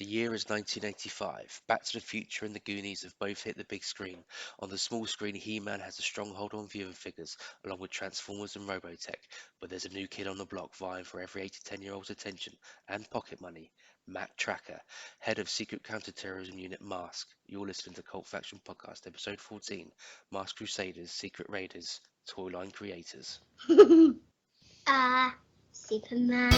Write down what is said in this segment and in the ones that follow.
The year is 1985. Back to the Future and the Goonies have both hit the big screen. On the small screen, He-Man has a stronghold on viewing figures, along with Transformers and Robotech. But there's a new kid on the block vying for every 8 to 10-year-old's attention and pocket money. Matt Trakker, head of Secret Counterterrorism Unit M.A.S.K. You're listening to Cult Faction Podcast, Episode 14, M.A.S.K Crusaders, Secret Raiders, Toy Line Creators. Superman.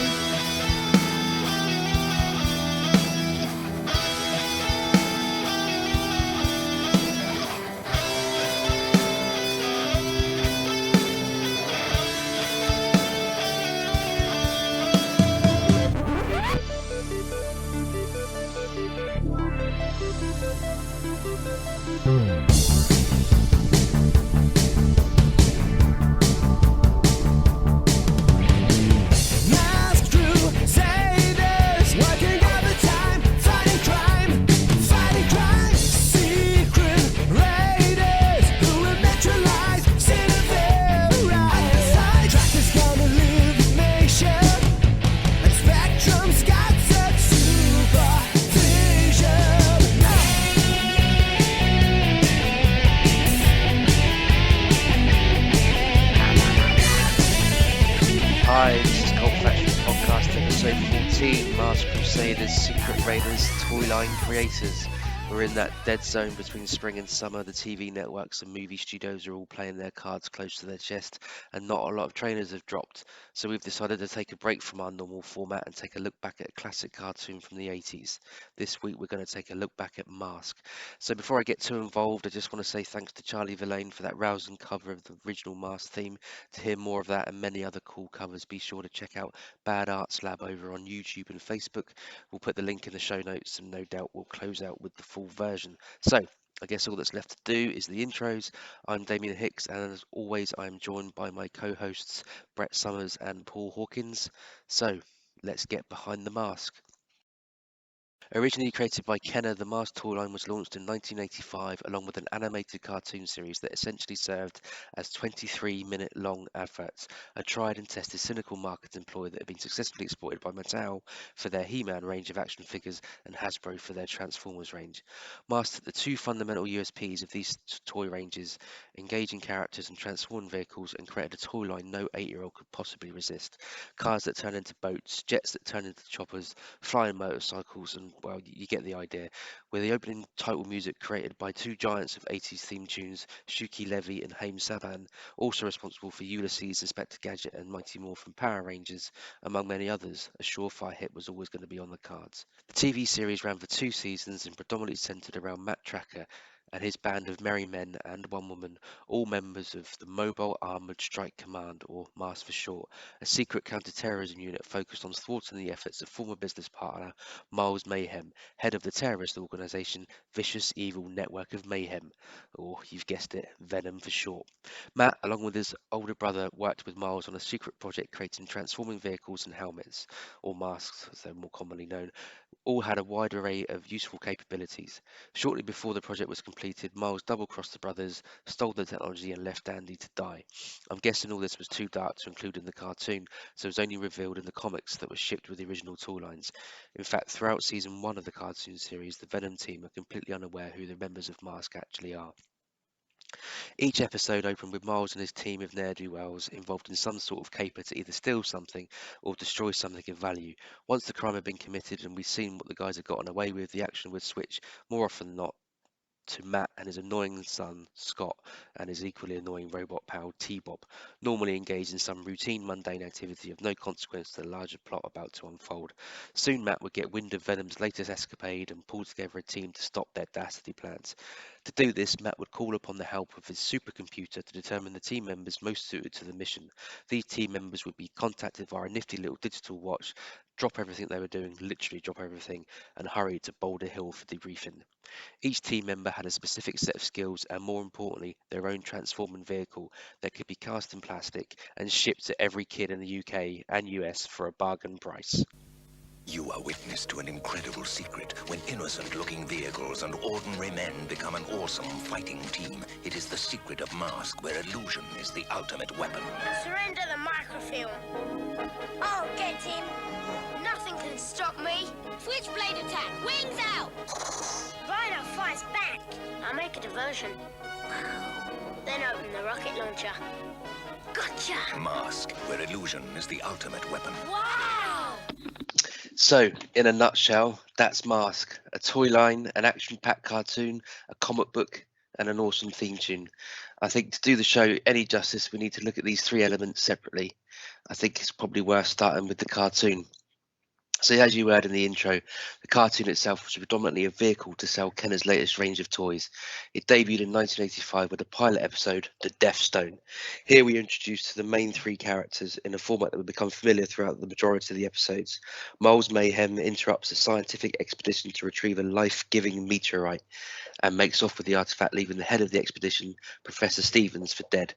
M.A.S.K Crusaders, working overtime, fighting crime, secret raiders who will neutralize civil rights. Trakker's gonna illumination, and Spectrum's got such supervision. Hi, this is Cult Faction Podcast, episode 14, M.A.S.K Crusaders, Secret Raiders, Toy Line Creators. We're in that dead zone between spring and summer. The TV networks and movie studios are all playing their cards close to their chest, and not a lot of trailers have dropped. So we've decided to take a break from our normal format and take a look back at a classic cartoon from the 80s. This week we're going to take a look back at M.A.S.K. So before I get too involved, I just want to say thanks to Charlie V.E.N.O.M for that rousing cover of the original M.A.S.K theme. To hear more of that and many other cool covers, be sure to check out Bad Arts Lab over on YouTube and Facebook. We'll put the link in the show notes, and no doubt we'll close out with the full version. So I guess all that's left to do is the intros. I'm Damien Hicks, and as always I'm joined by my co-hosts Brett Summers and Paul Hawkins. So let's get behind the mask. Originally created by Kenner, the M.A.S.K toy line was launched in 1985 along with an animated cartoon series that essentially served as 23-minute long adverts, a tried and tested cynical marketing ploy that had been successfully exploited by Mattel for their He-Man range of action figures and Hasbro for their Transformers range. M.A.S.K took the two fundamental USPs of these toy ranges, engaging characters and transforming vehicles, and created a toy line no 8-year-old could possibly resist. Cars that turn into boats, jets that turn into choppers, flying motorcycles, and well, you get the idea. With the opening title music created by two giants of 80s theme tunes, Shuki Levy and Haim Saban, also responsible for Ulysses, Inspector Gadget, and Mighty Morphin Power Rangers, among many others, a surefire hit was always going to be on the cards. The TV series ran for 2 seasons and predominantly centered around Matt Trakker and his band of merry men and one woman, all members of the Mobile Armored Strike Command, or M.A.S.K for short, a secret counter-terrorism unit focused on thwarting the efforts of former business partner Miles Mayhem, head of the terrorist organization Vicious Evil Network of Mayhem, or you've guessed it, Venom for short. Matt, along with his older brother, worked with Miles on a secret project creating transforming vehicles and helmets, or masks as they're more commonly known. All had a wide array of useful capabilities. Shortly before the project was completed, Miles double-crossed the brothers, stole the technology, and left Andy to die. I'm guessing all this was too dark to include in the cartoon, so it was only revealed in the comics that were shipped with the original tool lines. In fact, throughout season 1 of the cartoon series, the Venom team are completely unaware who the members of M.A.S.K actually are. Each episode opened with Miles and his team of ne'er-do-wells involved in some sort of caper to either steal something or destroy something of value. Once the crime had been committed and we'd seen what the guys had gotten away with, the action would switch more often than not to Matt and his annoying son, Scott, and his equally annoying robot pal, T-Bob, normally engaged in some routine mundane activity of no consequence to the larger plot about to unfold. Soon Matt would get wind of Venom's latest escapade and pull together a team to stop their dastardly plans. To do this, Matt would call upon the help of his supercomputer to determine the team members most suited to the mission. These team members would be contacted via a nifty little digital watch, drop everything they were doing, literally drop everything, and hurry to Boulder Hill for debriefing. Each team member had a specific set of skills and, more importantly, their own transforming vehicle that could be cast in plastic and shipped to every kid in the UK and US for a bargain price. You are witness to an incredible secret. When innocent-looking vehicles and ordinary men become an awesome fighting team, it is the secret of M.A.S.K, where illusion is the ultimate weapon. Surrender the microfilm. I'll get him. Nothing can can't stop me. Switchblade attack, wings out. Rhino fires back. I'll make a diversion. Then open the rocket launcher. Gotcha. M.A.S.K, where illusion is the ultimate weapon. Wow. So, in a nutshell, that's M.A.S.K, a toy line, an action-packed cartoon, a comic book, and an awesome theme tune. I think to do the show any justice, we need to look at these three elements separately. I think it's probably worth starting with the cartoon. So as you heard in the intro, the cartoon itself was predominantly a vehicle to sell Kenner's latest range of toys. It debuted in 1985 with a pilot episode, The Death Stone. Here we are introduced to the main three characters in a format that would become familiar throughout the majority of the episodes. Miles Mayhem interrupts a scientific expedition to retrieve a life-giving meteorite and makes off with the artifact, leaving the head of the expedition, Professor Stevens, for dead.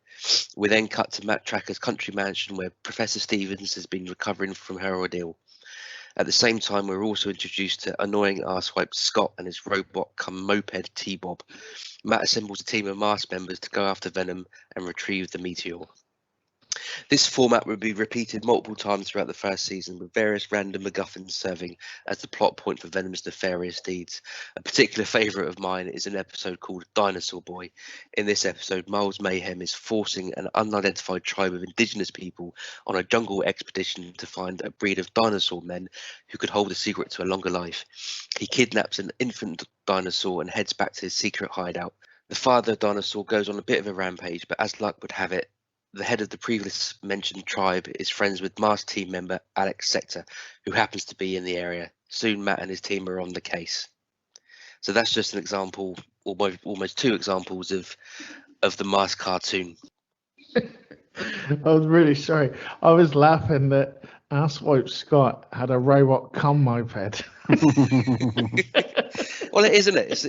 We then cut to Matt Trakker's country mansion where Professor Stevens has been recovering from her ordeal. At the same time, we're also introduced to annoying arsewipe Scott and his robot come moped T-Bob. Matt assembles a team of M.A.S.K members to go after Venom and retrieve the meteor. This format would be repeated multiple times throughout the first season, with various random MacGuffins serving as the plot point for Venom's nefarious deeds. A particular favourite of mine is an episode called Dinosaur Boy. In this episode, Miles Mayhem is forcing an unidentified tribe of indigenous people on a jungle expedition to find a breed of dinosaur men who could hold a secret to a longer life. He kidnaps an infant dinosaur and heads back to his secret hideout. The father dinosaur goes on a bit of a rampage, but as luck would have it, the head of the previous mentioned tribe is friends with M.A.S.K team member Alex Sector, who happens to be in the area. Soon Matt and his team are on the case. So that's just an example, almost two examples of the M.A.S.K cartoon. I was really sorry. I was laughing that Asswipe Scott had a robot cum moped. Well, it is, isn't it?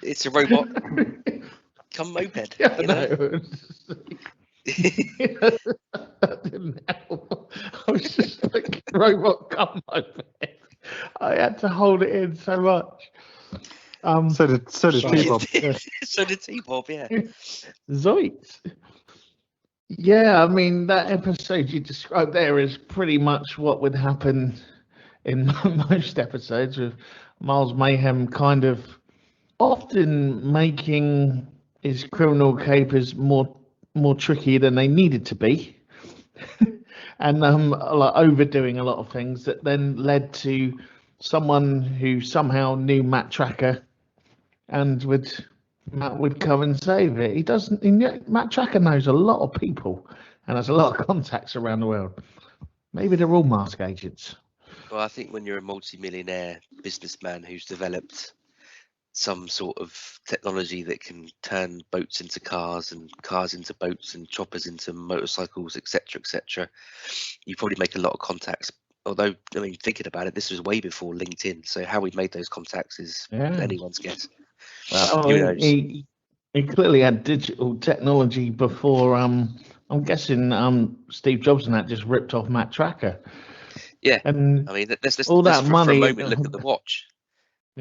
It's a robot cum moped. Yeah, You know? no, that didn't help. I was just like, robot cum moped. I had to hold it in so much. So did T-Bob. So did T-Bob, yeah. Zoids. Yeah, I mean, that episode you described there is pretty much what would happen in most episodes, with Miles Mayhem kind of often making his criminal capers more tricky than they needed to be, and like overdoing a lot of things that then led to someone who somehow knew Matt Trakker and Matt would come and save it. Matt Trakker knows a lot of people and has a lot of contacts around the world. Maybe they're all M.A.S.K agents. Well, I think when you're a multi-millionaire businessman who's developed some sort of technology that can turn boats into cars and cars into boats and choppers into motorcycles, etc., you probably make a lot of contacts. Although, I mean, thinking about it, this was way before LinkedIn, so how we made those contacts is anyone's guess. Who knows? He clearly had digital technology before. I'm guessing Steve Jobs and that just ripped off Matt Trakker. Yeah, and I mean, let's all that for money. a moment look at the watch.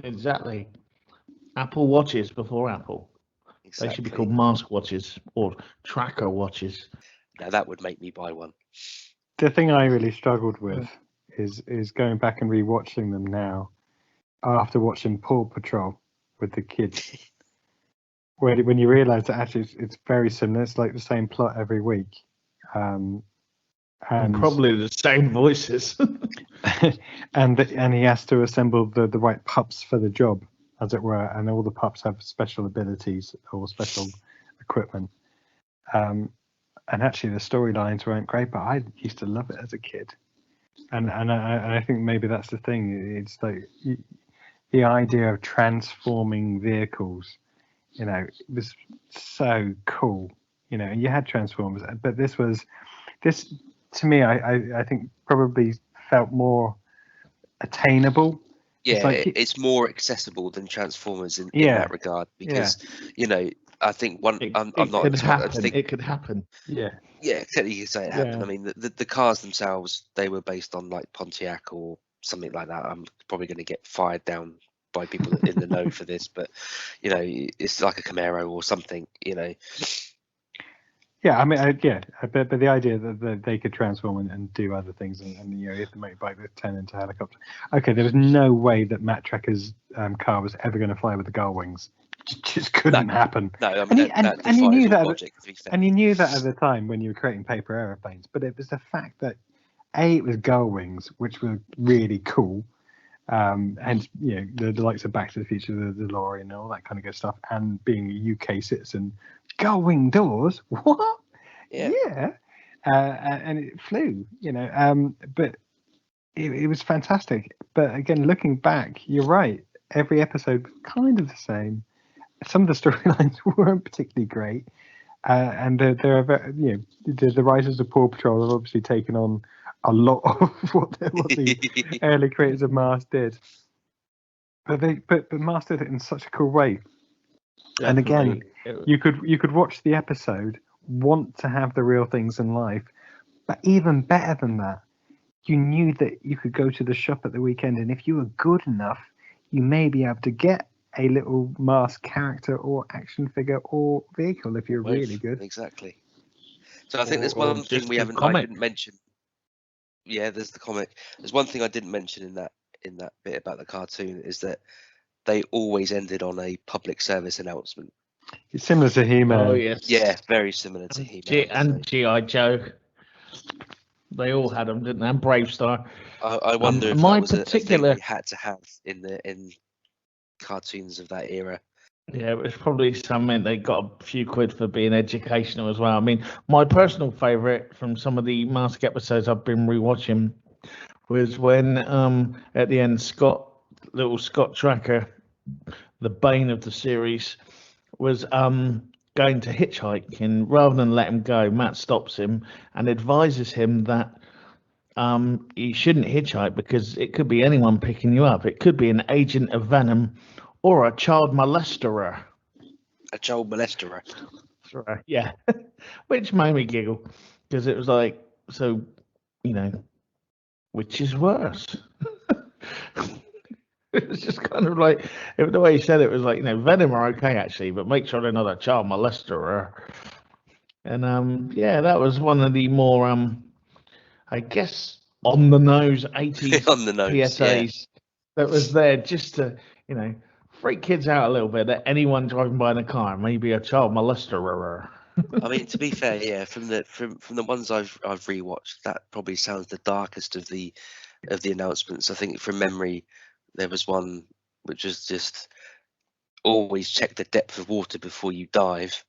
Exactly. Apple watches before Apple. Exactly. They should be called M.A.S.K watches or Trakker watches. Now that would make me buy one. The thing I really struggled with is going back and rewatching them now after watching Paw Patrol with the kids. When you realise that actually it's very similar, it's like the same plot every week. And probably the same voices. and he has to assemble the right pups for the job, as it were, and all the pups have special abilities or special equipment. And actually the storylines weren't great, but I used to love it as a kid. And I think maybe that's the thing. It's like the idea of transforming vehicles, was so cool. And you had Transformers, but this to me, I think probably felt more attainable. Yeah, it's more accessible than Transformers in that regard, because I think it could happen. Yeah, exactly. You say it happened. I mean, the cars themselves, they were based on like Pontiac or something like that. I'm probably going to get fired down by people in the know for this, but it's like a Camaro or something. Yeah, I mean, but the idea that they could transform and do other things, and you know, hit the motorbike that turn into a helicopter. Okay, there was no way that Matt Trekker's car was ever going to fly with the gull wings. Just couldn't happen. No, I mean, that and you defies knew all that, logic, to be fair. and you knew that at the time when you were creating paper aeroplanes. But it was the fact that it was gull wings, which were really cool. And you know, the likes of Back to the Future, the DeLorean, and all that kind of good stuff, and being a UK citizen, gull wing doors, what? Yeah. And it flew, you know. But it was fantastic. But again, looking back, you're right. Every episode was kind of the same. Some of the storylines weren't particularly great, and there are, you know, the writers of Paw Patrol have obviously taken on a lot of what the early creators of M.A.S.K did, but M.A.S.K did it in such a cool way. And again, you could watch the episode, want to have the real things in life, but even better than that, you knew that you could go to the shop at the weekend, and if you were good enough, you may be able to get a little M.A.S.K character or action figure or vehicle if you're really good. Exactly. So I think there's one thing I didn't mention. Yeah, there's the comic. There's one thing I didn't mention in that bit about the cartoon is that they always ended on a public service announcement. It's similar to He-Man. Oh yes. Yeah, very similar to He-Man. And G.I. Joe. They all had them, didn't they? And Brave Star. I wonder if that was a thing you had to have in cartoons of that era. Yeah, it was probably something they got a few quid for being educational as well. I mean, my personal favourite from some of the M.A.S.K episodes I've been rewatching was when at the end little Scott Trakker, the bane of the series, was going to hitchhike, and rather than let him go, Matt stops him and advises him that you shouldn't hitchhike because it could be anyone picking you up. It could be an agent of V.E.N.O.M or a child molesterer. A child molesterer. Right. Yeah, which made me giggle because it was like, so, you know, which is worse? It was just kind of like, the way he said it was like, you know, V.E.N.O M are okay actually, but make sure they're not a child molesterer. And yeah, that was one of the more I guess on the nose 80s on the nose PSAs that was there just to, you know, freak kids out a little bit that anyone driving by in a car may be a child molesterer. I mean, to be fair, yeah, from the ones I've rewatched, that probably sounds the darkest of the announcements. I think from memory, there was one which was just always check the depth of water before you dive.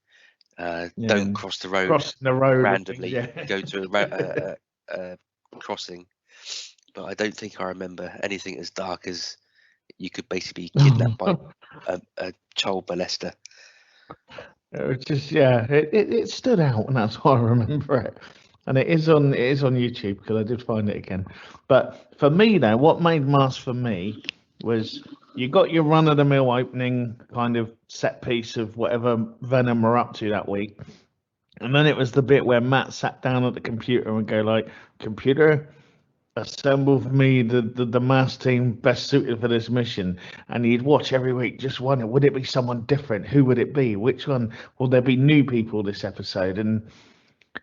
Don't cross the road randomly. Go to a crossing. But I don't think I remember anything as dark as you could basically be kidnapped by a child molester. It was just, it stood out, and that's why I remember it. And it is on YouTube because I did find it again. But for me, though, what made M.A.S.K for me was you got your run-of-the-mill opening kind of set piece of whatever V.E.N.O M were up to that week. And then it was the bit where Matt sat down at the computer and go like, computer, assemble for me the M.A.S.K team best suited for this mission. And he'd watch every week, just wonder, would it be someone different? Who would it be? Which one? Will there be new people this episode? And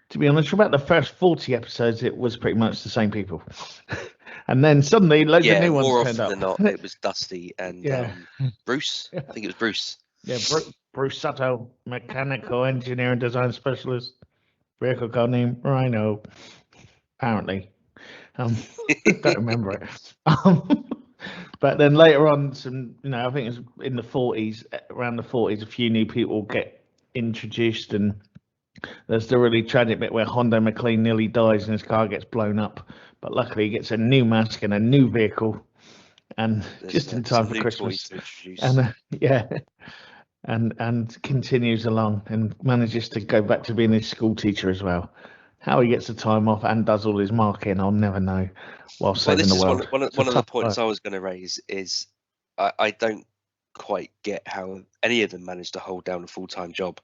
to be honest, for about the first 40 episodes, it was pretty much the same people. And then suddenly loads of new ones turned up. More often than not, it was Dusty and Bruce. I think it was Bruce. Yeah, Bruce Sutto, mechanical engineer and design specialist. Vehicle code name Rhino. Apparently. Don't remember it. But then later on, some, you know, I think it's in the 40s, around the 40s, a few new people get introduced, and there's the really tragic bit where Hondo McLean nearly dies and his car gets blown up, but luckily he gets a new mask and a new vehicle, and just in time for Christmas. And and continues along and manages to go back to being his school teacher as well. How he gets the time off and does all his marking, I'll never know, while saving the world. One of the points I was going to raise is I don't quite get how any of them managed to hold down a full-time job.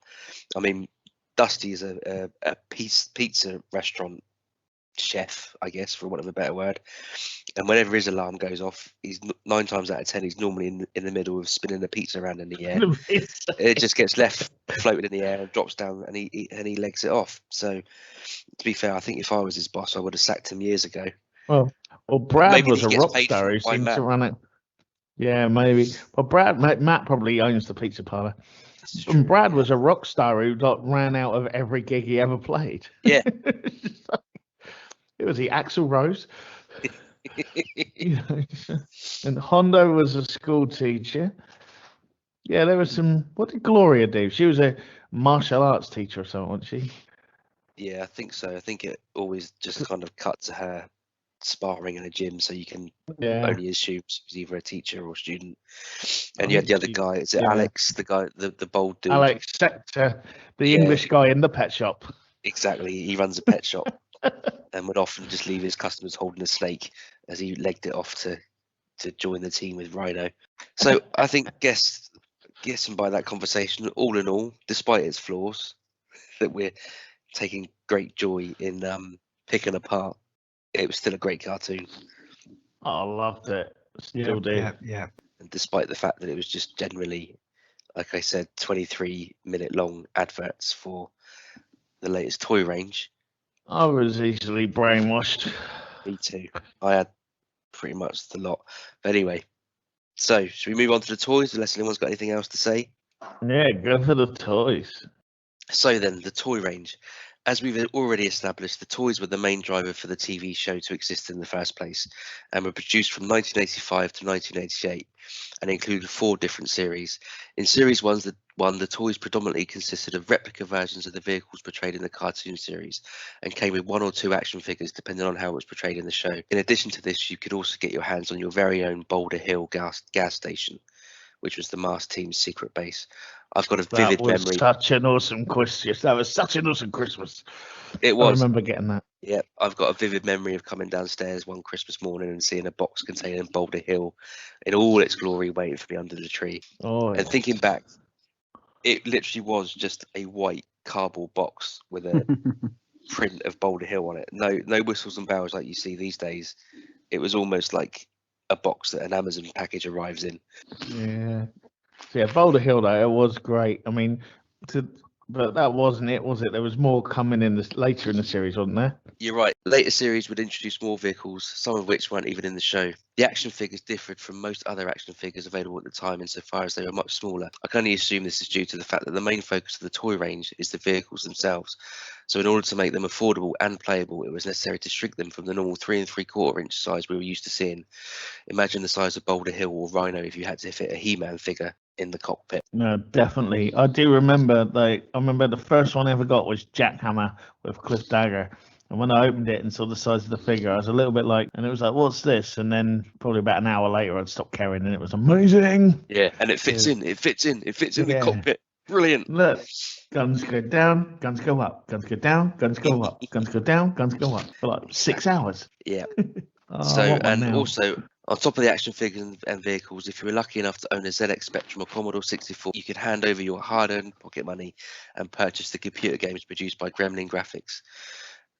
I mean, Dusty is a pizza restaurant chef, I guess, for want of a better word. And whenever his alarm goes off, he's 9 times out of 10 he's normally in the middle of spinning the pizza around in the air. It just gets left floated in the air and drops down, and he legs it off. So to be fair, I think if I was his boss, I would have sacked him years ago. Well, Brad Maybe was he a gets rock paid star for who it by seemed Matt. to run it. Yeah, maybe. Well, Matt probably owns the pizza parlor. This is true, And Brad yeah. was a rock star who like ran out of every gig he ever played. Yeah. It was the Axl Rose. You know, and Hondo was a school teacher. Yeah, there was some. What did Gloria do? She was a martial arts teacher or something, wasn't she? Yeah, I think so. I think it always just kind of cut to her sparring in a gym, so you can Yeah. only assume she was either a teacher or a student. I And you had the think other she- guy. Is it yeah. Alex, the guy, the bold dude? Alex Sector, the Yeah. English guy in the pet shop. Exactly. He runs a pet shop and would often just leave his customers holding a snake as he legged it off to join the team with Rhino. So I think guessing by that conversation, all in all, despite its flaws, that we're taking great joy in picking apart, it was still a great cartoon. I loved it. Still do. Yeah. And despite the fact that it was just generally, like I said, 23-minute long adverts for the latest toy range. I was easily brainwashed. Me too. I had pretty much the lot. But anyway, so should we move on to the toys unless anyone's got anything else to say? Yeah, go for the toys. So then, the toy range. As we've already established, the toys were the main driver for the TV show to exist in the first place, and were produced from 1985 to 1988, and included 4 different series. In Series 1, the toys predominantly consisted of replica versions of the vehicles portrayed in the cartoon series, and came with 1 or 2 action figures depending on how it was portrayed in the show. In addition to this, you could also get your hands on your very own Boulder Hill gas station, which was the M.A.S.K team's secret base. I've got a vivid That was memory. such an awesome Christmas. That was such an awesome Christmas. It I was. remember getting that. Yeah, I've got a vivid memory of coming downstairs one Christmas morning and seeing a box containing Boulder Hill in all its glory waiting for me under the tree. Oh, And thinking back, it literally was just a white cardboard box with a print of Boulder Hill on it. No whistles and bells like you see these days. It was almost like a box that an Amazon package arrives in. yeah. So, yeah, Boulder Hill, though, it was great. I mean, but that wasn't it, was it? There was more coming in later in the series, wasn't there? You're right. Later series would introduce more vehicles, some of which weren't even in the show. The action figures differed from most other action figures available at the time insofar as they were much smaller. I can only assume this is due to the fact that the main focus of the toy range is the vehicles themselves. So in order to make them affordable and playable, it was necessary to shrink them from the normal 3 3/4 inch size we were used to seeing. Imagine the size of Boulder Hill or Rhino if you had to fit a He-Man figure in the cockpit. No, definitely. I do remember, I remember the first one I ever got was Jackhammer with Cliff Dagger. And when I opened it and saw the size of the figure, I was a little bit like, and it was like, what's this? And then probably about an hour later, I'd stopped caring and it was amazing. Yeah, and it fits in. It fits in the cockpit. Brilliant. Look, guns go down, guns go up, guns go down, guns go up, guns go down, guns go up for like 6 hours. Yeah. Oh, So, I want one and now. also, on top of the action figures and vehicles, if you were lucky enough to own a ZX Spectrum or Commodore 64, you could hand over your hard-earned pocket money and purchase the computer games produced by Gremlin Graphics.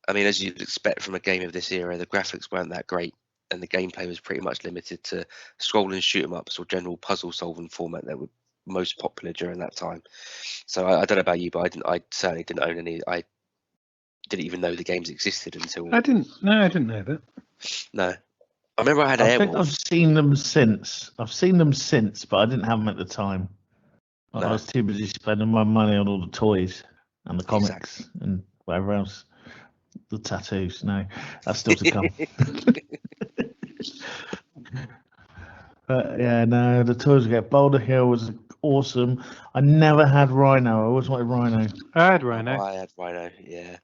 I mean, as you'd expect from a game of this era, the graphics weren't that great, and the gameplay was pretty much limited to scroll and shoot 'em ups or general puzzle-solving format that were most popular during that time. So I don't know about you, but I certainly didn't own any. I didn't even know the games existed until. I didn't know that. No. I remember I had I think Airwolf. I've seen them since. But I didn't have them at the time. No. I was too busy spending my money on all the toys and the comics Exactly. and whatever else. The tattoos. No, that's still to come. But yeah, no, the toys we get. Boulder Hill was awesome. I never had Rhino. I always wanted Rhino. I had Rhino. I had Rhino, yeah.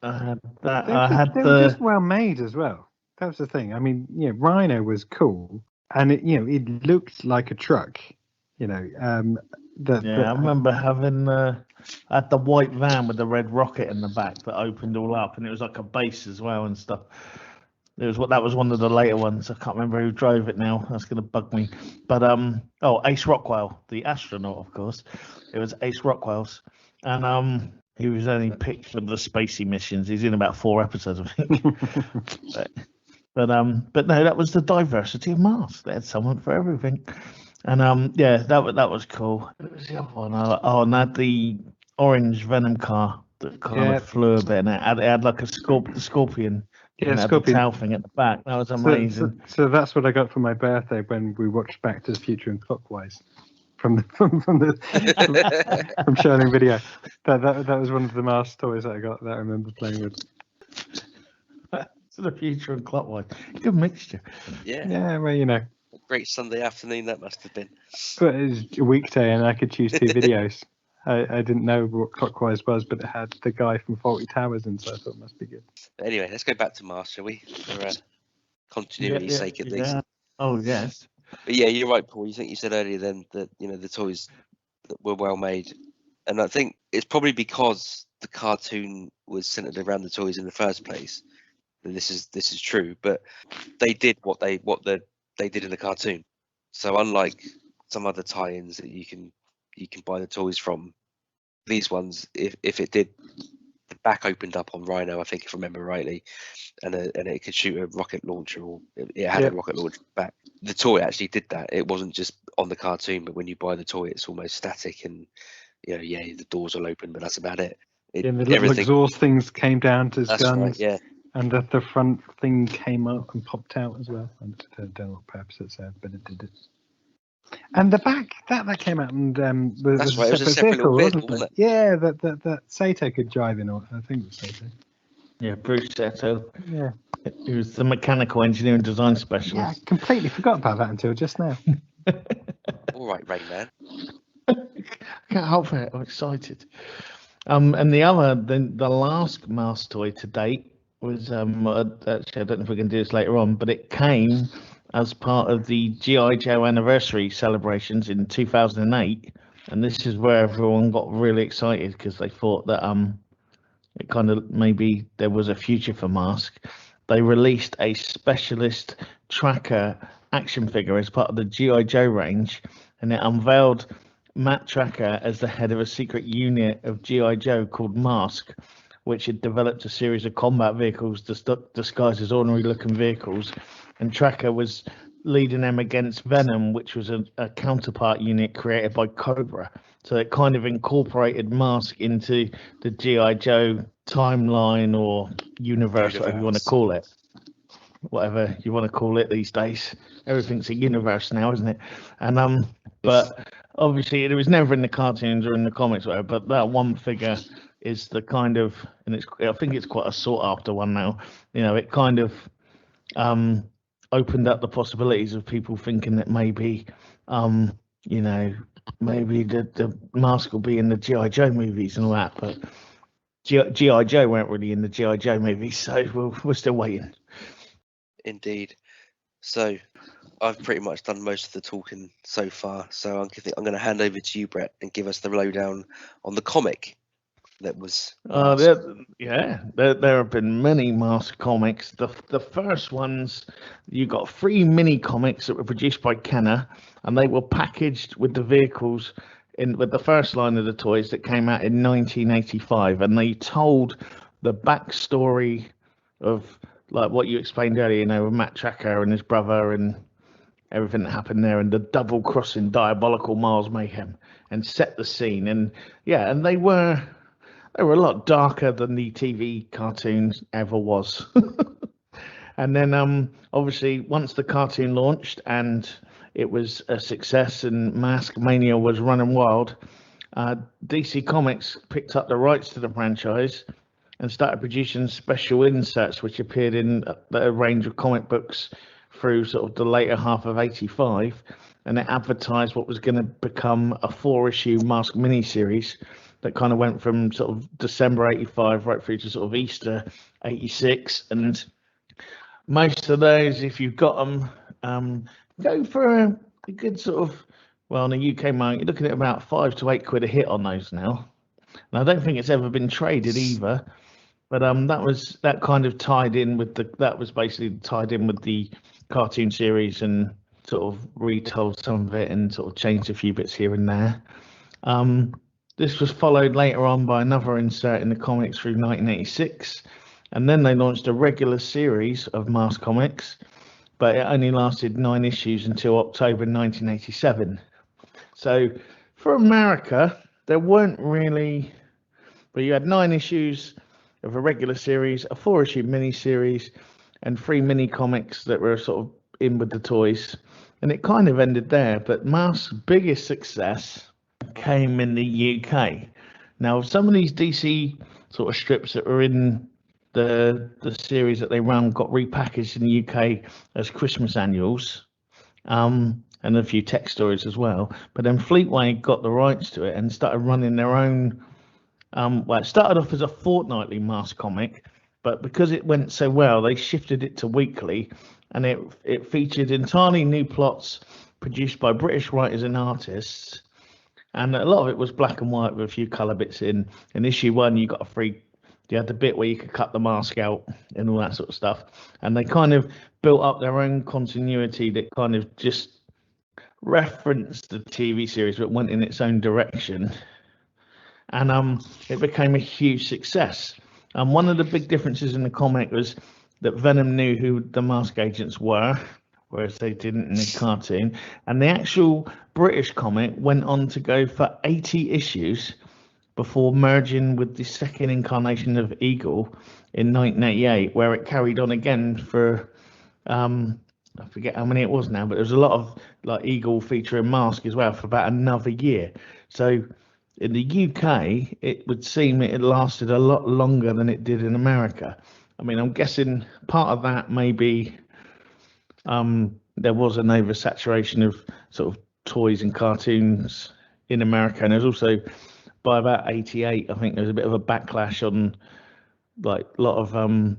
I had that. They were just well made as well. That was the thing. I mean, Rhino was cool, and it looked like a truck. I remember having I had the white van with the red rocket in the back that opened all up, and it was like a base as well and stuff. That was one of the later ones. I can't remember who drove it now. That's gonna bug me. But Ace Rockwell, the astronaut, of course. It was Ace Rockwell's, and He was only picked for the spacey missions. He's in about 4 episodes, I think. but no, that was the diversity of Mars. They had someone for everything, and yeah, that was cool. What was the other one? And they had the orange Venom car that kind of flew a bit, and it had like a scorpion. Yeah, and it had the tail thing at the back. That was amazing. So that's what I got for my birthday when we watched Back to the Future and Clockwise from Shining Video. That was one of the Mars toys that I got that I remember playing with. To the Future and Clockwise. Good mixture. Yeah. Yeah, well, you know. Great Sunday afternoon that must have been. But it was a weekday and I could choose 2 videos. I didn't know what Clockwise was, but it had the guy from Faulty Towers in, so I thought it must be good. Anyway, let's go back to Mars, shall we? For continuity's sake, at least. Oh, yes. But yeah, you're right, Paul. You think you said earlier then that the toys that were well made, and I think it's probably because the cartoon was centered around the toys in the first place. And this is true, but they did what they did in the cartoon. So unlike some other tie-ins that you can buy the toys from, these ones, if it did, the back opened up on Rhino, I think, if I remember rightly, and it could shoot a rocket launcher, or it had a rocket launcher back. The toy actually did that. It wasn't just on the cartoon, but when you buy the toy, it's almost static, and the doors will open, but that's about it. And the little exhaust things came down to his guns. Right, yeah. And the front thing came up and popped out as well. I don't know what purpose it served, but it did it. And the back that came out and that's right. It was a separate vehicle, wasn't it? Yeah, that Sato could drive in. I think it was Sato. Yeah, Bruce Sato. Yeah, he was the mechanical engineering design specialist. Yeah, I completely forgot about that until just now. All right, Rain Man. I can't help it. I'm excited. And the last Mars toy to date was actually, I don't know if we can do this later on, but it came as part of the G.I. Joe anniversary celebrations in 2008, and this is where everyone got really excited because they thought that it kind of maybe there was a future for M.A.S.K. They released a specialist Trakker action figure as part of the G.I. Joe range, and it unveiled Matt Trakker as the head of a secret unit of G.I. Joe called M.A.S.K, which had developed a series of combat vehicles disguised as ordinary-looking vehicles, and Trakker was leading them against V.E.N.O.M, which was a counterpart unit created by Cobra. So it kind of incorporated M.A.S.K into the G.I. Joe timeline or universe, whatever you want to call it. Whatever you want to call it these days. Everything's a universe now, isn't it? And but obviously it was never in the cartoons or in the comics, whatever, but that one figure is the kind of, and I think it's quite a sought after one now. It kind of opened up the possibilities of people thinking that maybe maybe the M.A.S.K will be in the G.I. Joe movies and all that, but G.I. Joe weren't really in the G.I. Joe movies, so we're still waiting. Indeed. So I've pretty much done most of the talking so far, so I'm going to hand over to you, Brett, and give us the lowdown on the comic that was. There have been many M.A.S.K comics. The first ones, you got 3 mini comics that were produced by Kenner, and they were packaged with the vehicles with the first line of the toys that came out in 1985, and they told the backstory of like what you explained earlier, with Matt Trakker and his brother and everything that happened there, and the double crossing diabolical Mars mayhem, and set the scene. And they were a lot darker than the TV cartoons ever was. And then obviously once the cartoon launched and it was a success and M.A.S.K Mania was running wild, DC Comics picked up the rights to the franchise and started producing special inserts which appeared in a range of comic books through sort of the later half of 85, and it advertised what was going to become a 4-issue M.A.S.K miniseries that kind of went from sort of December 85 right through to sort of Easter 86. And most of those, if you've got them, go for a good sort of, well, in the UK market, you're looking at about £5 to £8 a hit on those now. And I don't think it's ever been traded either. But that kind of tied in with that was basically tied in with the cartoon series and sort of retold some of it and sort of changed a few bits here and there. This was followed later on by another insert in the comics through 1986, and then they launched a regular series of Mask comics, but it only lasted 9 issues until October 1987. So for America, there weren't really, but you had 9 issues of a regular series, a 4-issue mini-series, and 3 mini comics that were sort of in with the toys, and it kind of ended there. But Mask's biggest success came in the UK. Now, some of these DC sort of strips that were in the series that they ran got repackaged in the UK as Christmas annuals, and a few tech stories as well. But then Fleetway got the rights to it and started running their own. Well, it started off as a fortnightly Mask comic, but because it went so well, they shifted it to weekly, and it featured entirely new plots produced by British writers and artists. And a lot of it was black and white with a few colour bits in. In issue 1, you got a free, you had the bit where you could cut the mask out and all that sort of stuff. And they kind of built up their own continuity that kind of just referenced the TV series, but went in its own direction. And it became a huge success. And one of the big differences in the comic was that Venom knew who the mask agents were, whereas they didn't in the cartoon. And the actual British comic went on to go for 80 issues before merging with the second incarnation of Eagle in 1988, where it carried on again for I forget how many it was now, but there was a lot of like Eagle featuring Mask as well for about another year. So in the UK, it would seem it lasted a lot longer than it did in America. I mean, I'm guessing part of that may be there was an oversaturation of sort of toys and cartoons in America, and there's also by about 88, I think there was a bit of a backlash on like a lot of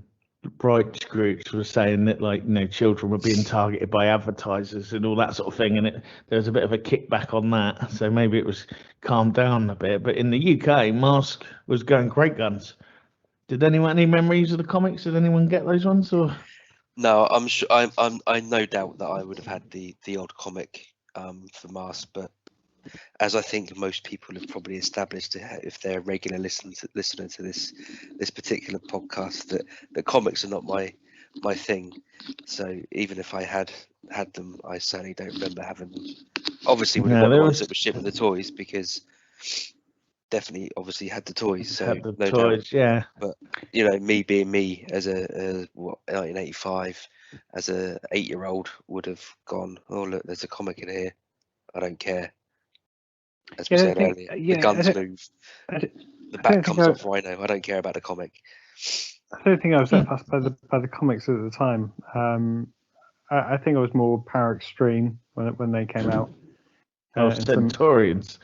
rights groups were saying that like children were being targeted by advertisers and all that sort of thing, and there was a bit of a kickback on that, so maybe it was calmed down a bit. But in the UK, Mask was going great guns. Did anyone any memories of the comics? Did anyone get those ones? Or No, I'm sure. I no doubt that I would have had the odd comic for Mask, but as I think most people have probably established, if they're a regular listener to this particular podcast, that comics are not my thing. So even if I had them, I certainly don't remember having them. Obviously, would have got the ones that were shipped with the toys, because definitely obviously had the toys. So had the no toys, doubt. yeah. But me being me as a 1985, as a 8-year-old would have gone, oh look, there's a comic in here. I don't care. As we said earlier, the guns move, the back comes off Rhino. I don't care about the comic. I don't think I was that fussed by the comics at the time. I think I was more Power Extreme when they came out. Centaurians.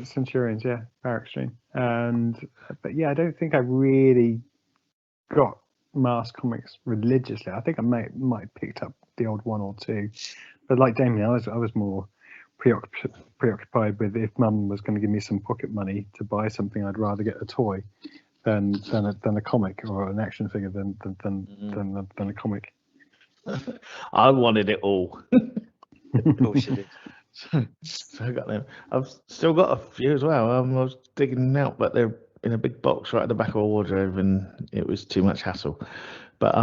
Centurions, Power Extreme. But I don't think I really got Mask comics religiously. I think I might have picked up the odd one or two, but like Damien, I was more preoccupied with if Mum was going to give me some pocket money to buy something, I'd rather get a toy than a comic or an action figure than a comic. I wanted it all. Of course you did. So I got them. I've still got a few as well. I was digging them out, but they're in a big box right at the back of a wardrobe, and it was too much hassle. But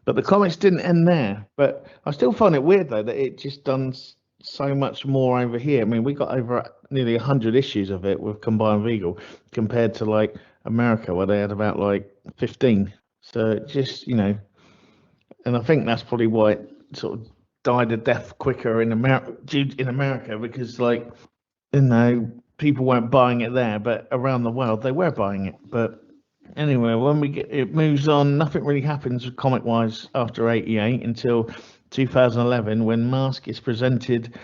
the comics didn't end there. But I still find it weird though that it just done so much more over here. I mean, we got over nearly 100 issues of it with Combined Eagle compared to like America, where they had about like 15. So it just, and I think that's probably why it sort of died a death quicker in America, because like, people weren't buying it there, but around the world they were buying it. But anyway, when it moves on, nothing really happens comic wise after 88 until 2011, when Mask is presented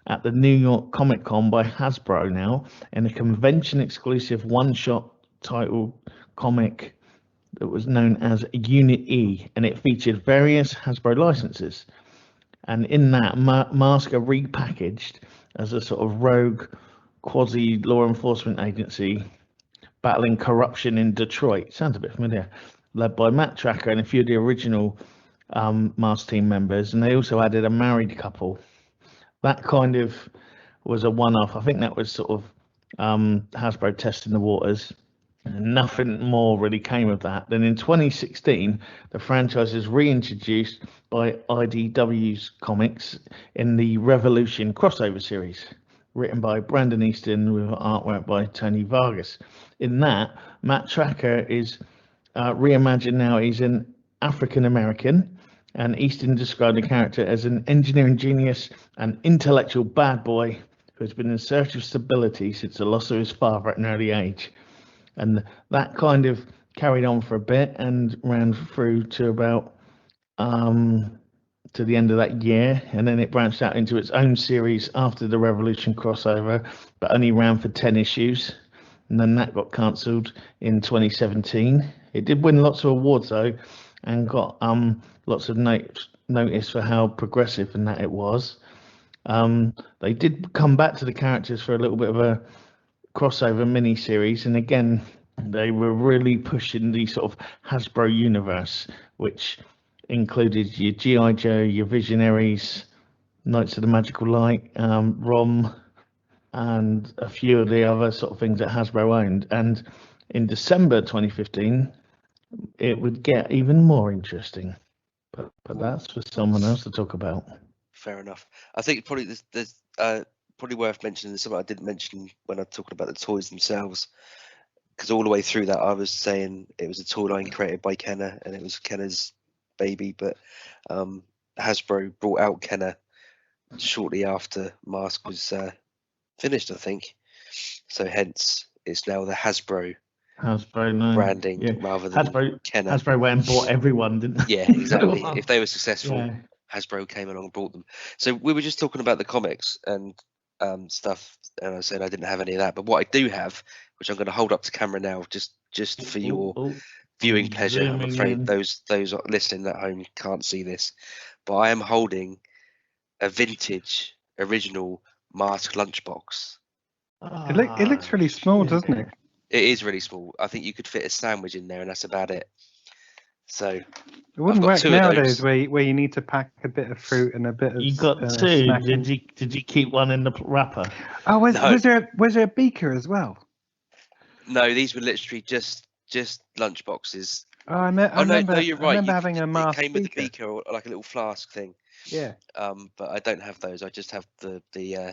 at the New York Comic Con by Hasbro now in a convention exclusive one-shot title comic that was known as Unit E, and it featured various Hasbro licenses. And in that, Mask are repackaged as a sort of rogue quasi law enforcement agency battling corruption in Detroit. Sounds a bit familiar. Led by Matt Trakker and a few of the original Mask team members, and they also added a married couple. That kind of was a one-off. I think that was sort of Hasbro testing the waters. And nothing more really came of that. Then in 2016, the franchise is reintroduced by IDW's Comics in the Revolution crossover series, written by Brandon Easton with artwork by Tony Vargas. In that, Matt Trakker is reimagined now. He's an African American, and Easton described the character as an engineering genius and intellectual bad boy who has been in search of stability since the loss of his father at an early age. And that kind of carried on for a bit and ran through to about to the end of that year, and then it branched out into its own series after the Revolution crossover, but only ran for 10 issues, and then that got cancelled in 2017. It did win lots of awards though, and got lots of notice for how progressive and that it was. They did come back to the characters for a little bit of a crossover mini series, and again they were really pushing the sort of Hasbro universe, which included your G.I. Joe, your Visionaries, Knights of the Magical Light, ROM, and a few of the other sort of things that Hasbro owned. And in December 2015, it would get even more interesting. But that's for someone else to talk about. Fair enough. I think probably there's probably worth mentioning something I didn't mention when I'm talking about the toys themselves, because all the way through that I was saying it was a toy line created by Kenner and it was Kenner's baby, but Hasbro brought out Kenner shortly after M.A.S.K was finished, I think. So hence it's now the Hasbro name. branding rather than Kenner. Hasbro went and bought everyone, didn't they? Yeah, exactly. If they were successful, Yeah. Hasbro came along and bought them. So we were just talking about the comics and stuff, and I said I didn't have any of that. But what I do have, which I'm going to hold up to camera now, just for your viewing pleasure. I'm afraid those listening at home can't see this, but I am holding a vintage original M.A.S.K lunchbox. It looks really small, doesn't it? It is really small. I think you could fit a sandwich in there, and that's about it. So it wouldn't got work two of nowadays those. where you need to pack a bit of fruit and a bit of. You got two. snacking. Did you keep one in the wrapper? Oh, was No. there a beaker as well? No, these were literally just lunchboxes. Oh, I remember. No, you're right. I remember having a It M.A.S.K came with a beaker. beaker or like a little flask thing. Yeah. But I don't have those. I just have the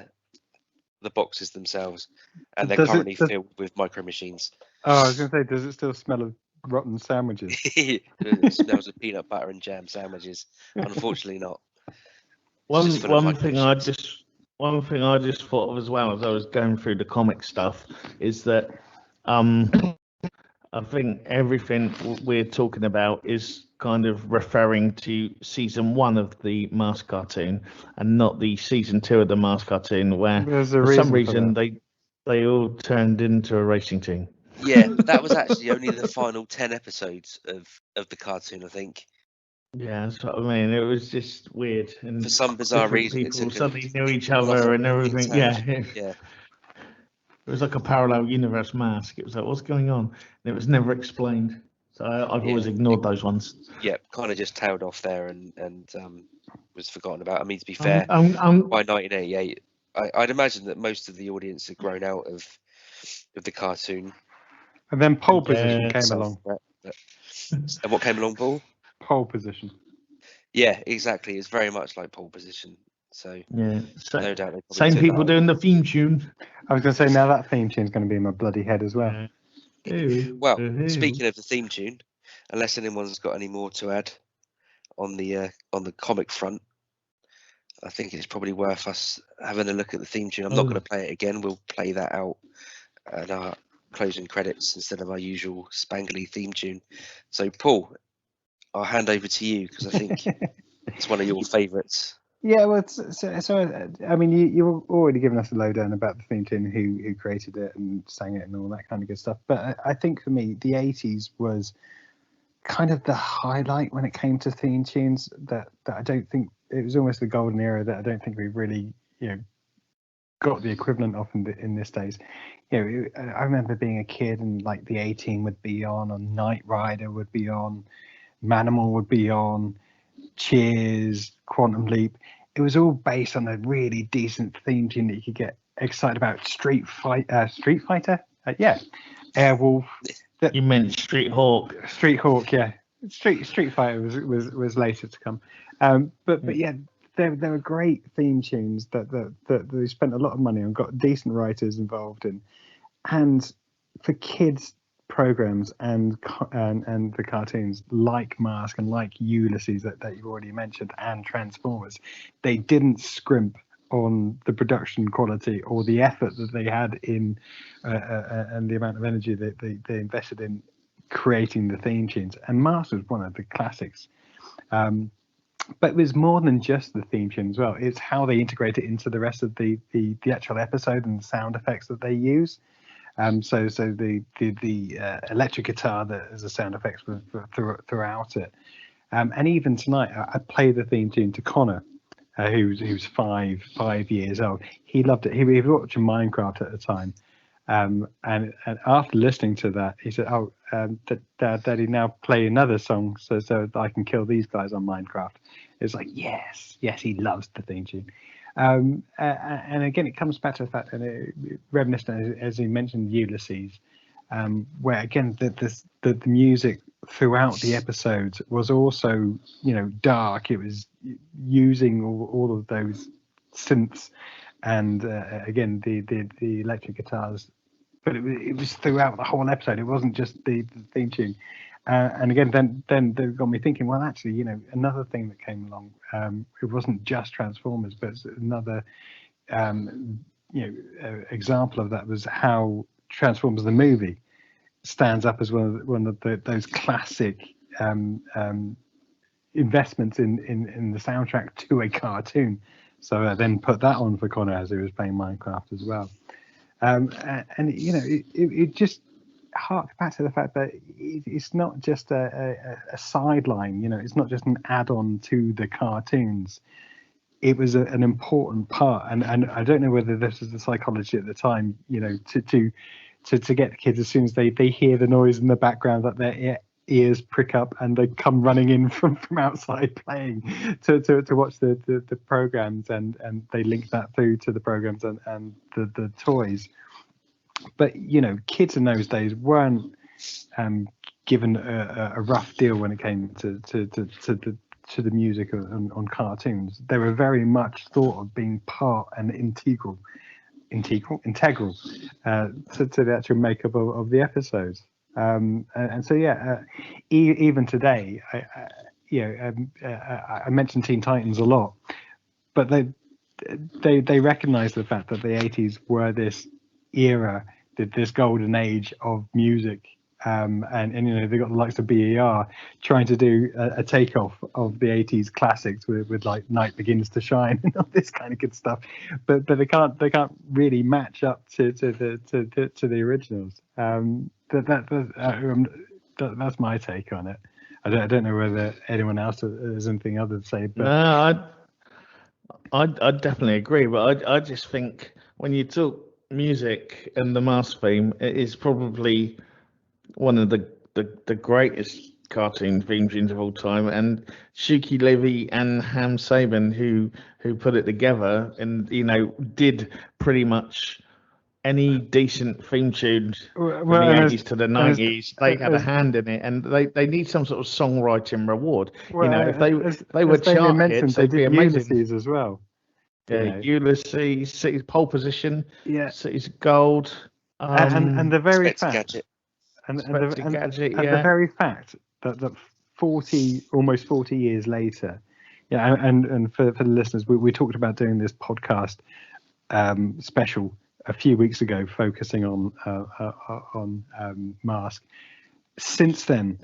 boxes themselves, and they're Does it- currently does- filled with micro machines. Oh, I was going to say, does it still smell of rotten sandwiches? It smells of peanut butter and jam sandwiches. Unfortunately, not. One just full of micro thing I machines. just thought of as well as I was going through the comic stuff is that I think everything we're talking about is kind of referring to season 1 of the M.A.S.K cartoon and not the season 2 of the M.A.S.K cartoon, where There's a for some reason reason for they all turned into a racing team. Yeah, that was actually only the final 10 episodes of the cartoon, I think. Yeah, that's what I mean. It was just weird, and For some bizarre different reason, it people took suddenly knew each nothing other and but everything. tangent. Yeah, Yeah. it was like a parallel universe M.A.S.K. It was like, what's going on? And it was never explained. So I've always ignored those ones. Yeah, kind of just tailed off there and was forgotten about. I mean, to be I'm- fair, I'm- by 1988, I'd imagine that most of the audience had grown out of the cartoon. And then pole position Yeah. came along. And what came along, Paul? Pole position. Yeah, exactly. It's very much like pole position. So Yeah, no doubt they probably same took people that. doing the theme tune. I was going to say, now that theme tune's going to be in my bloody head as well. Well, speaking of the theme tune, unless anyone's got any more to add on the comic front, I think it's probably worth us having a look at the theme tune. I'm not going to play it again. We'll play that out at our closing credits instead of our usual spangly theme tune. So, Paul, I'll hand over to you because I think it's one of your favourites. Yeah, well, so I mean, you've already given us a lowdown about the theme tune, who created it and sang it and all that kind of good stuff. But I think for me, the 80s was kind of the highlight when it came to theme tunes. That I don't think it was almost the golden era that I don't think we really, got the equivalent of in this days. I remember being a kid and like the A-Team would be on, or Knight Rider would be on, Manimal would be on, Cheers, Quantum Leap. it was all based on a really decent theme tune that you could get excited about. Street Fighter, yeah, Airwolf. You meant Street Hawk. Street Hawk, yeah. Street Fighter was later to come, but yeah, there were great theme tunes that they spent a lot of money on, got decent writers involved in, and for kids programs and the cartoons like M.A.S.K and like Ulysses that you've already mentioned, and Transformers, they didn't scrimp on the production quality or the effort that they had in and the amount of energy that they invested in creating the theme tunes. And M.A.S.K was one of the classics. But it was more than just the theme tune as well. It's how they integrate it into the rest of the actual episode and the sound effects that they use. So the electric guitar that as a sound effects throughout it. And even tonight, I play the theme tune to Connor, who's 5 years old. He loved it. He was watching Minecraft at the time. And after listening to that, he said, "Oh, Daddy, now play another song so that I can kill these guys on Minecraft." It's like, yes, he loves the theme tune. And again, it comes back to the fact that reminiscent, as he mentioned, Ulysses, where again the music throughout the episodes was also, dark. It was using all of those synths and again the electric guitars, but it was throughout the whole episode. It wasn't just the theme tune. And again, then they got me thinking. Well, actually, another thing that came along. It wasn't just Transformers, but another, example of that was how Transformers the movie stands up as one of those classic investments in the soundtrack to a cartoon. So I then put that on for Connor as he was playing Minecraft as well. And it just harks back to the fact that it's not just a sideline. It's not just an add-on to the cartoons. It was an important part, and I don't know whether this was the psychology at the time. To get the kids, as soon as they hear the noise in the background, that their ears prick up and they come running in from outside playing to watch the programs, and they link that through to the programs and the toys. But kids in those days weren't given a rough deal when it came to the music on cartoons. They were very much thought of being part and integral to the actual makeup of the episodes. And so even today, I mentioned Teen Titans a lot, but they recognise the fact that the 80s were this era, this golden age of music, and they got the likes of BER trying to do a takeoff of the 80s classics with like Night Begins to Shine and all this kind of good stuff, but they can't really match up to the originals. That's my take on it. I don't know whether anyone else has anything other to say. But No, I definitely agree, but I just think when you talk music and the M.A.S.K theme, it is probably one of the greatest cartoon theme tunes of all time, and Shuki Levy and Ham Saban, who put it together, and did pretty much any decent theme tune from the 80s to the 90s. They had a hand in it, and they need some sort of songwriting reward. If they were chart hits, they'd be amazing. Ulysses as well. Yeah, Ulysses, City's Pole Position, yeah, Cities of Gold, and the very fact, Gadget. The very fact that almost 40 years later, and for the listeners, we talked about doing this podcast special a few weeks ago, focusing on M.A.S.K. Since then,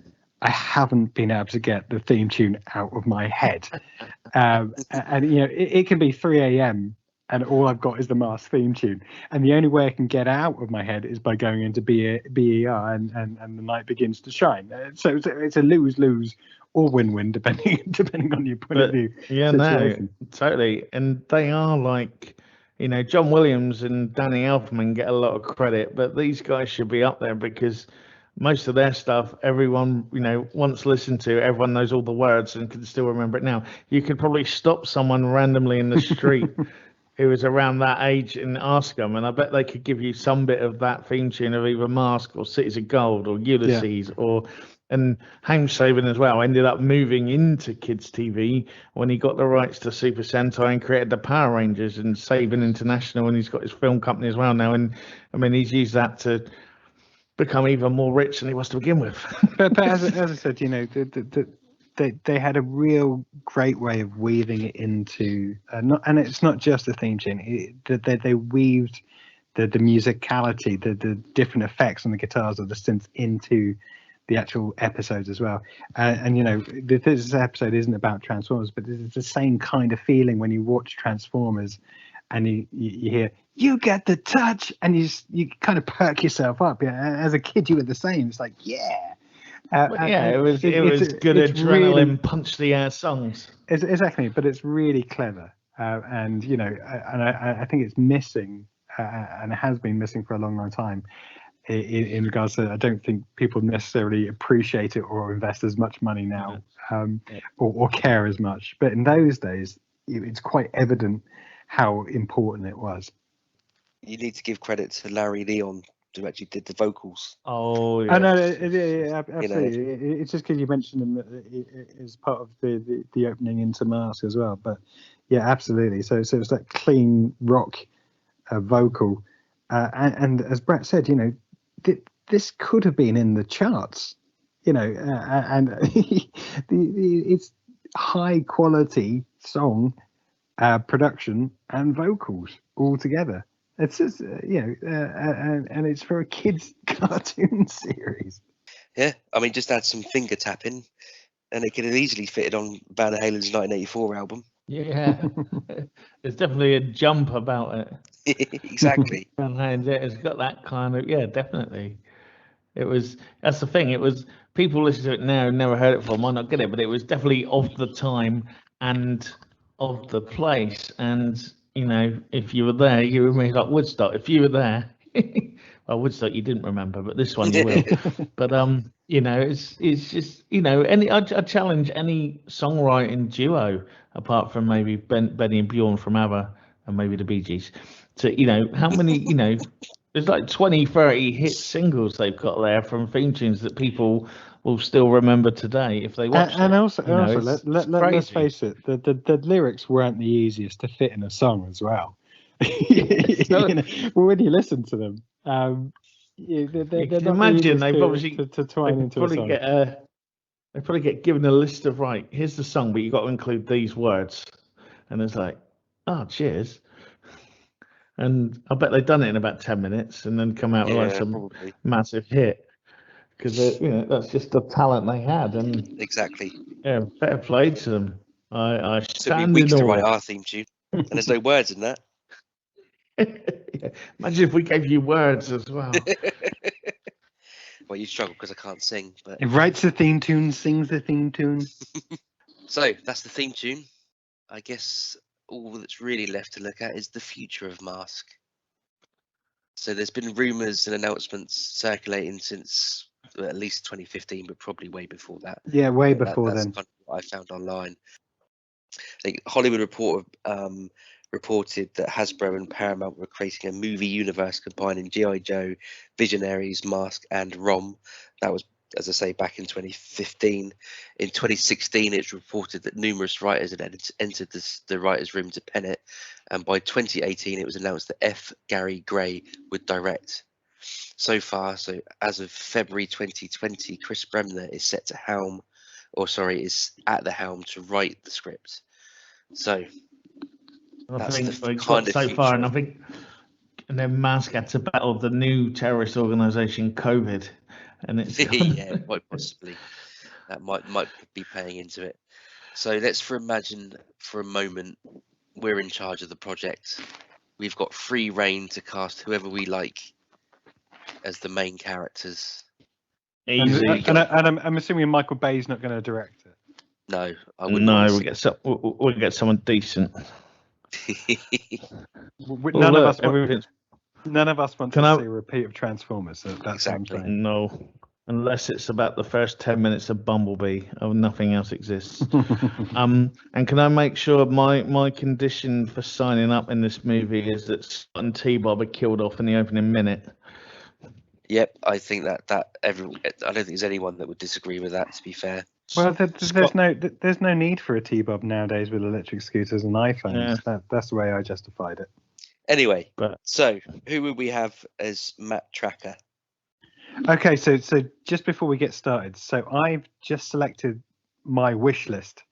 I haven't been able to get the theme tune out of my head, and it can be 3 a.m. and all I've got is the M.A.S.K theme tune, and the only way I can get out of my head is by going into BER and the Night Begins to Shine. So it's a lose or win-win depending on your point of view. Yeah, situation. No, totally, and they are like. John Williams and Danny Elfman get a lot of credit, but these guys should be up there because most of their stuff, everyone, once listened to, everyone knows all the words and can still remember it now. You could probably stop someone randomly in the street who was around that age and ask them, and I bet they could give you some bit of that theme tune of either Mask or Cities of Gold or Ulysses and Hamesaven as well. Ended up moving into kids TV when he got the rights to Super Sentai and created the Power Rangers and Saban International, and he's got his film company as well now. And I mean, he's used that to become even more rich than he was to begin with. but as I said, they had a real great way of weaving it into, and it's not just a theme tune. They weaved the musicality, the different effects on the guitars or the synths into the actual episodes as well. This episode isn't about Transformers, but it's the same kind of feeling when you watch Transformers and you hear, "You get the touch," and you kind of perk yourself up. Yeah, as a kid, you were the same. It's like, yeah. It was good adrenaline, really, punch the air songs. Exactly, but it's really clever, and I think it's missing, and it has been missing for a long time. In regards to, I don't think people necessarily appreciate it or invest as much money now, or care as much. But in those days, it's quite evident how important it was. You need to give credit to Larry Leon, who actually did the vocals. Oh, yeah. I know, absolutely. It's just because you mentioned him as part of the opening into M.A.S.K as well. But yeah, absolutely. So it's that clean rock vocal, and as Brett said, this could have been in the charts, and it's high quality song production and vocals all together. It's just, and it's for a kids' cartoon series. Yeah, I mean, just add some finger tapping, and it could have easily fitted on Van Halen's 1984 album. Yeah, there's definitely a jump about it. Exactly. Van Halen, it's got that kind of, definitely. That's the thing. It was, people listen to it now, never heard it before, might not get it, but it was definitely of the time and of the place. And if you were there, you remember, like Woodstock. If you were there, well, Woodstock you didn't remember, but this one you will. But it's just I challenge any songwriting duo apart from maybe Benny and Bjorn from ABBA and maybe the Bee Gees to how many there's like 20, 30 hit singles they've got there from theme tunes that people will still remember today if they watch and it. Also let's face it, the lyrics weren't the easiest to fit in a song as well. When you listen to them, they're not imagine the they've obviously to twine into a song. They probably get given a list of, right, here's the song, but you got to include these words, and it's like, oh, cheers. And I bet they've done it in about 10 minutes and then come out with like some massive hit. Because that's just the talent they had, and exactly. Yeah, fair play to them. I it took me weeks to write our theme tune, and there's no words in that. Yeah. Imagine if we gave you words as well. Well, you struggle because I can't sing, but it writes the theme tune, sings the theme tune. So that's the theme tune. I guess all that's really left to look at is the future of M.A.S.K. So there's been rumours and announcements circulating since at least 2015, but probably way before that. Yeah, way before that's then. Kind of what I found online. I think Hollywood Reporter reported that Hasbro and Paramount were creating a movie universe combining G.I. Joe, Visionaries, M.A.S.K, and ROM. That was, as I say, back in 2015. In 2016, it's reported that numerous writers had entered the writer's room to pen it. And by 2018, it was announced that F. Gary Gray would direct. So far, as of February 2020, Chris Bremner is set to is at the helm to write the script. So that's the kind of so far, and I think, and then M.A.S.K had to battle the new terrorist organisation COVID, and it's yeah, quite possibly that might be paying into it. So let's imagine for a moment we're in charge of the project. We've got free reign to cast whoever we like as the main characters. Easy. And I'm assuming Michael Bay's not going to direct it. No, I wouldn't. No, we'll get someone decent. None of us want to see a repeat of Transformers. So that's exactly. No. unless it's about the first 10 minutes of Bumblebee. Oh, nothing else exists. And can I make sure my condition for signing up in this movie is that Scott and T-Bob are killed off in the opening minute? Yep, I think that I don't think there's anyone that would disagree with that. To be fair, Well, Scott- there's no need for a T-Bob nowadays with electric scooters and iPhones. Yeah. That's the way I justified it. anyway. But So who would we have as Matt Trakker? Okay, so just before we get started, so I've just selected my wish list.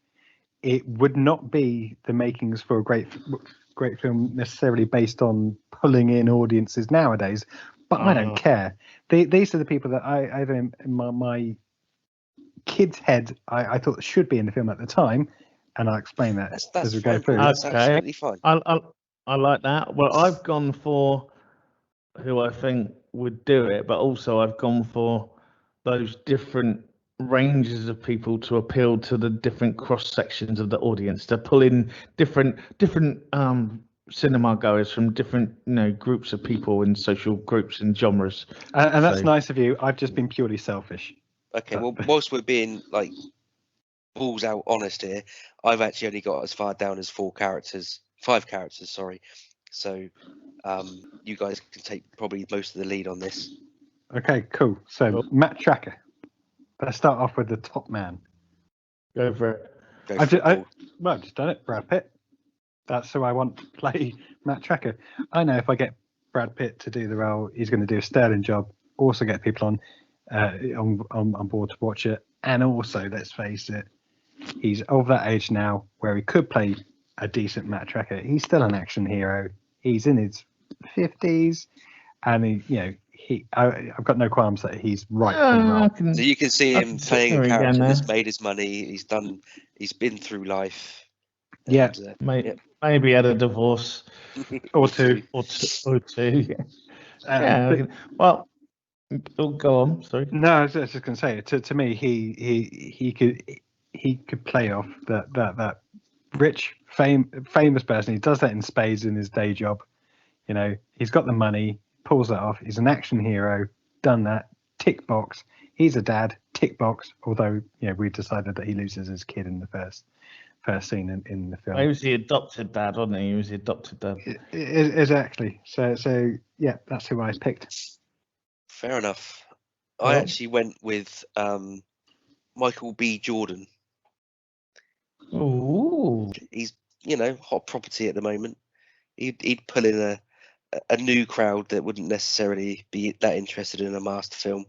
It would not be the makings for a great film necessarily based on pulling in audiences nowadays, but I don't care. These are the people that I in my kid's head I thought should be in the film at the time, and I'll explain that That's as we fine. go through. That's Okay. absolutely fine. I like that. Well, I've gone for who I think would do it, but also I've gone for those different ranges of people to appeal to the different cross sections of the audience, to pull in different cinema goers from different groups of people in social groups and genres. And that's So- nice of you. I've just been purely selfish. Okay, well, whilst we're being like balls out honest here, I've actually only got as far down as 5 characters, sorry. So you guys can take probably most of the lead on this. Okay, cool. So Cool. Matt Trakker. Let's start off with the top man. Go for it. Go I've for just, it, Paul. well, I've just done it. Brad Pitt. That's who I want to play Matt Trakker. I know if I get Brad Pitt to do the role, he's going to do a sterling job. Also get people on board to watch it. And also, let's face it, he's of that age now where he could play a decent Matt Trakker. He's still an action hero. He's in his 50s, and I've got no qualms that he's right for the role. So you can see I him can see playing where a you're character going that's there. made his money. He's been through life. Yeah. And, Maybe had a divorce Or two. or two. Yeah. But- Okay. Well, go on. Sorry. No, I was just going to say, to me, he could play off that rich, famous person. He does that in spades in his day job. He's got the money, pulls that off. He's an action hero, done that, tick box. He's a dad, tick box. Although, we decided that he loses his kid in the first scene in the film. He was the adopted dad, wasn't he? He was the adopted dad. Exactly. So yeah, that's who I picked. fair enough. I Well- actually went with Michael B. Jordan. Ooh. He's hot property at the moment. He'd pull in a new crowd that wouldn't necessarily be that interested in a masked film.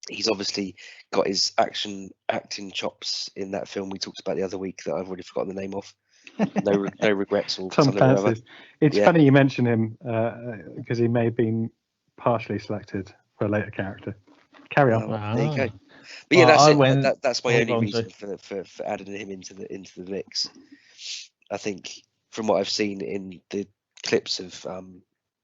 He's obviously got his acting chops in that film we talked about the other week that I've already forgotten the name of. No regrets or Tom something or other. Clancy. It's Yeah. funny you mention him because he may have been partially selected for a later character. Carry on. Oh, there you go. Ah. But yeah, Well, that's I it. went- That's my hold only on, reason for adding him into the mix. I think from what I've seen in the clips of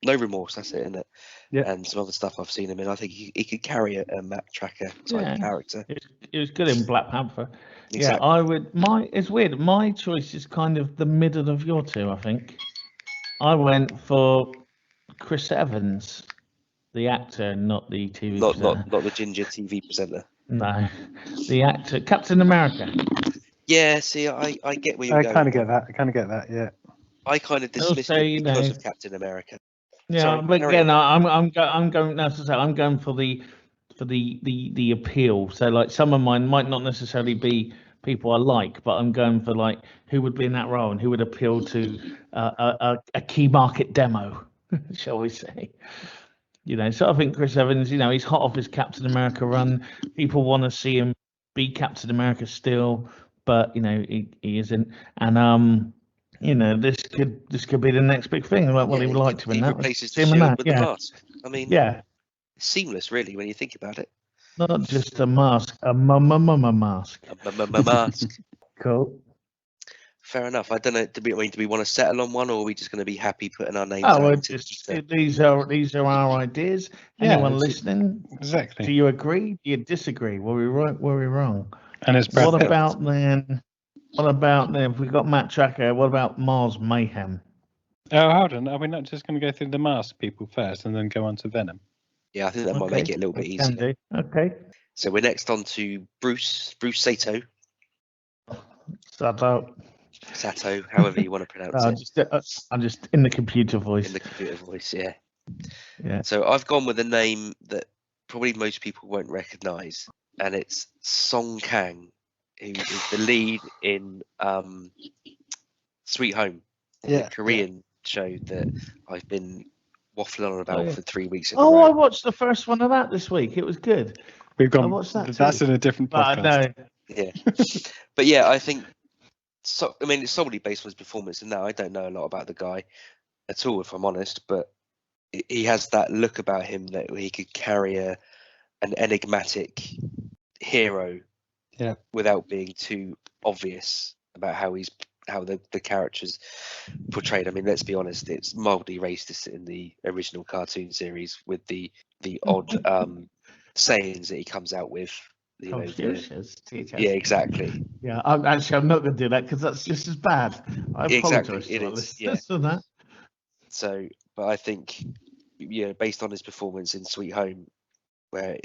No Remorse, that's it, isn't it? Yeah. And some other stuff I've seen him in, I think he could carry a Matt Trakker type Yeah. character. It was good in Black Panther. Exactly. Yeah, I would. It's weird. My choice is kind of the middle of your two. I think I went for Chris Evans, the actor, not the TV Not presenter. not the ginger TV presenter. No, the actor, Captain America. Yeah, see, I get where you're I going. kind of get that. Yeah. I kind of dismissed Also, it because of Captain America. Yeah, Sorry, but carry again, I'm going. No, to say, I'm going for the appeal. So like some of mine might not necessarily be people I like, but I'm going for like who would be in that role and who would appeal to a key market demo, shall we say? So I think Chris Evans, he's hot off his Captain America run. People want to see him be Captain America still, but he isn't. And this could be the next big thing. Like, well, he would like to win he that. replaces See the him in shield that, with yeah. the mask. I mean, Yeah, seamless, really, when you think about it. not just a mask, a mask. Mask. Cool. Fair enough. I don't know. Do we want to settle on one, or are we just going to be happy putting our names Oh, out? well, into ether? these are our ideas. Yeah, Anyone it's- listening? Exactly. Do you agree? Do you disagree? Were we right? Were we wrong? And it's Brad What Pitt. about then? If we got Matt Trakker? What about Mars Mayhem? Oh, hold on. Are we not just going to go through the mask people first and then go on to Venom? Yeah, I think that might make it a little bit Can easier. do. Okay. So we're next on to Bruce Sato, Sato, however you want to pronounce it, I'm just in the computer voice. in the computer voice. Yeah. Yeah. So I've gone with a name that probably most people won't recognise, and it's Song Kang, who is the lead in Sweet Home, the Korean show that I've been waffling on about for 3 weeks in a Oh, I row. watched the first one of that this week. It was good. We've I gone. watched that That's too. in a different But podcast. no, Yeah, but yeah, I think. So I mean, it's solely based on his performance, and now I don't know a lot about the guy at all, if I'm honest. But he has that look about him that he could carry an enigmatic hero, Yeah. without being too obvious about how the character's portrayed. I mean, let's be honest, it's mildly racist in the original cartoon series with the odd sayings that he comes out with. You know, yeah, exactly. Yeah, I'm not going to do that because that's just as bad. I Exactly, apologise it to our is, listeners for that. So, but I think, based on his performance in Sweet Home, where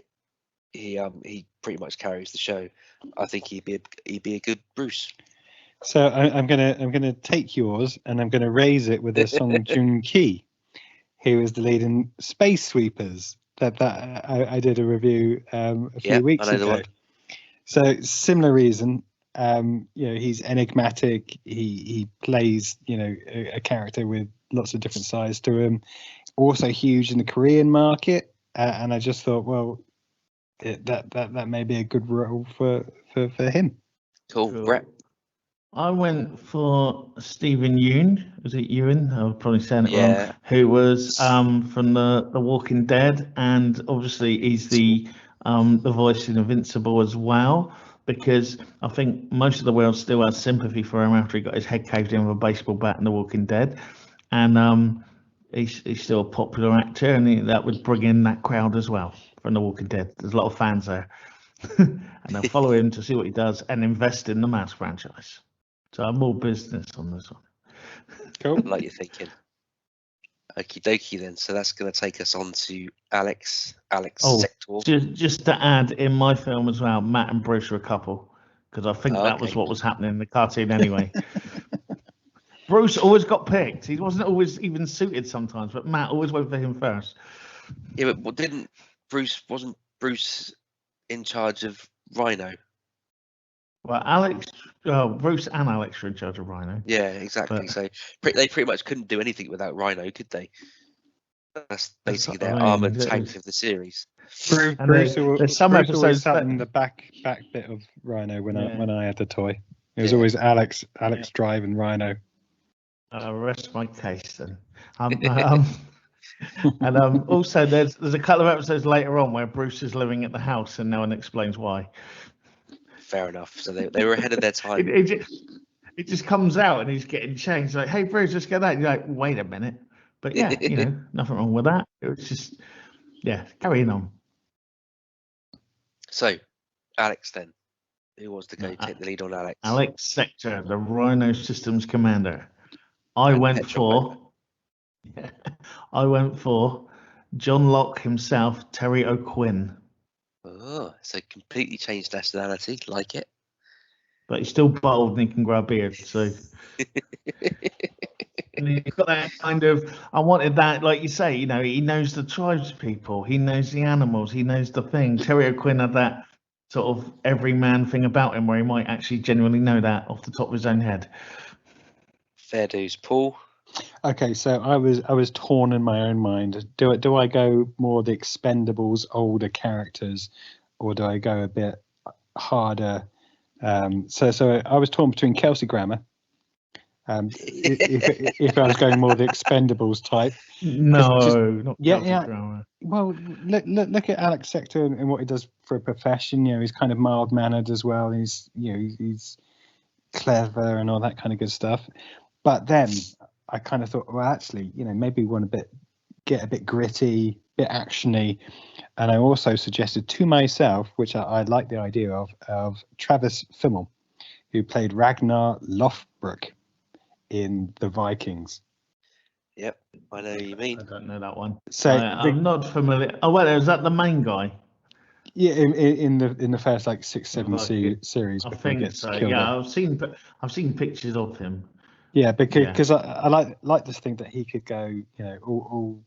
he pretty much carries the show, I think he'd be a good Bruce. So I'm gonna take yours and I'm gonna raise it with a Song Joong Ki, who is the lead in Space Sweepers. That I did a review a few weeks I know the ago. one. So similar reason. He's enigmatic. He plays a character with lots of different sides to him. Also huge in the Korean market, and I just thought, well, that may be a good role for him. Cool. Brett. I went for Stephen Yeun. Is it Ewan? I'm probably saying it Yeah. wrong. Who was from the Walking Dead, and obviously he's the voice in Invincible as well. Because I think most of the world still has sympathy for him after he got his head caved in with a baseball bat in The Walking Dead, and he's still a popular actor, and that would bring in that crowd as well from The Walking Dead. There's a lot of fans there, and they'll follow him to see what he does and invest in the M.A.S.K franchise. So I'm all business on this one. Cool. I like your thinking. Okie dokie then. So that's going to take us on to Alex Sector. Just to add, in my film as well, Matt and Bruce are a couple, because I think that was what was happening in the cartoon anyway. Bruce always got picked. He wasn't always even suited sometimes, but Matt always went for him first. Yeah, but wasn't Bruce in charge of Rhino? Well, Bruce and Alex were in charge of Rhino. Yeah, exactly. So they pretty much couldn't do anything without Rhino, could they? That's basically their armored tank of the series. Bruce some always episodes sat in the back bit of Rhino when I had the toy. It was Yeah. always Alex driving Rhino. Rest my case then. And also there's a couple of episodes later on where Bruce is living at the house and no one explains why. Fair enough. So they were ahead of their time. It just comes out and he's getting changed. Like, hey Bruce, let's get that. You're like, wait a minute. But yeah, nothing wrong with that. It was just, carrying on. So, Alex then. Who wants to go take the lead on Alex? Alex Sector, the Rhino Systems Commander. I went for John Locke himself, Terry O'Quinn. Oh, so completely changed nationality. Like it. But he's still bald and he can grow a beard, so... And he's got that kind of, I wanted that, like you say, he knows the tribespeople, he knows the animals, he knows the thing. Terry O'Quinn had that sort of everyman thing about him where he might actually genuinely know that off the top of his own head. Fair dues. Paul? Okay, so I was torn in my own mind. Do I go more the Expendables older characters, or do I go a bit harder? So I was torn between Kelsey Grammer. If I was going more the Expendables type. Not yeah. Grammer. Well, look at Alex Sector and what he does for a profession. He's kind of mild mannered as well. He's he's clever and all that kind of good stuff. But then I kind of thought, well, actually, maybe we want get a bit gritty, bit actiony. And I also suggested to myself, which I like the idea of Travis Fimmel, who played Ragnar Lothbrok in the Vikings. Yep, I know who you mean. I don't know that one. So I'm not familiar. Oh, well, is that the main guy? yeah, in the first like 6-7 Like series I before he think gets so. killed Yeah, off. I've seen pictures of him. Yeah, Yeah. because I like to think that he could go, you know, all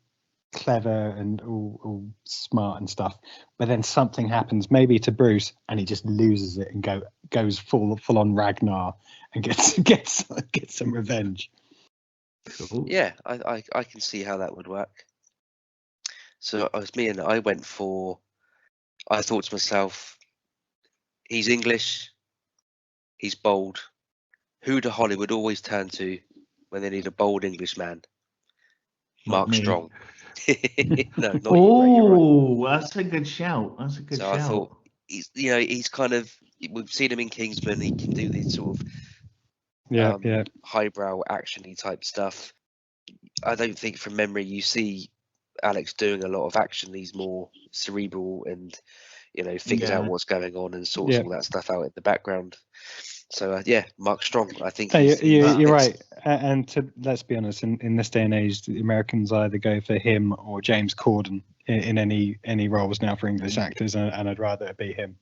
clever and all smart and stuff, but then something happens maybe to Bruce and he just loses it and goes full on Ragnar and gets some revenge. Cool. Yeah, I can see how that would work. So it was me, and I thought to myself, he's English, he's bold. Who do Hollywood always turn to when they need a bold English man? Not Mark me. Strong. No, not you, Ray, you're right. Oh, that's a good shout. That's a good So shout. I thought he's kind of, we've seen him in Kingsman. He can do these sort of Yeah. highbrow actiony type stuff. I don't think from memory you see Alex doing a lot of action. He's more cerebral and figures out what's going on and sorts all that stuff out in the background. So Mark Strong. I think you're right. And let's be honest, in this day and age, the Americans either go for him or James Corden in any roles now for English actors, and I'd rather it be him.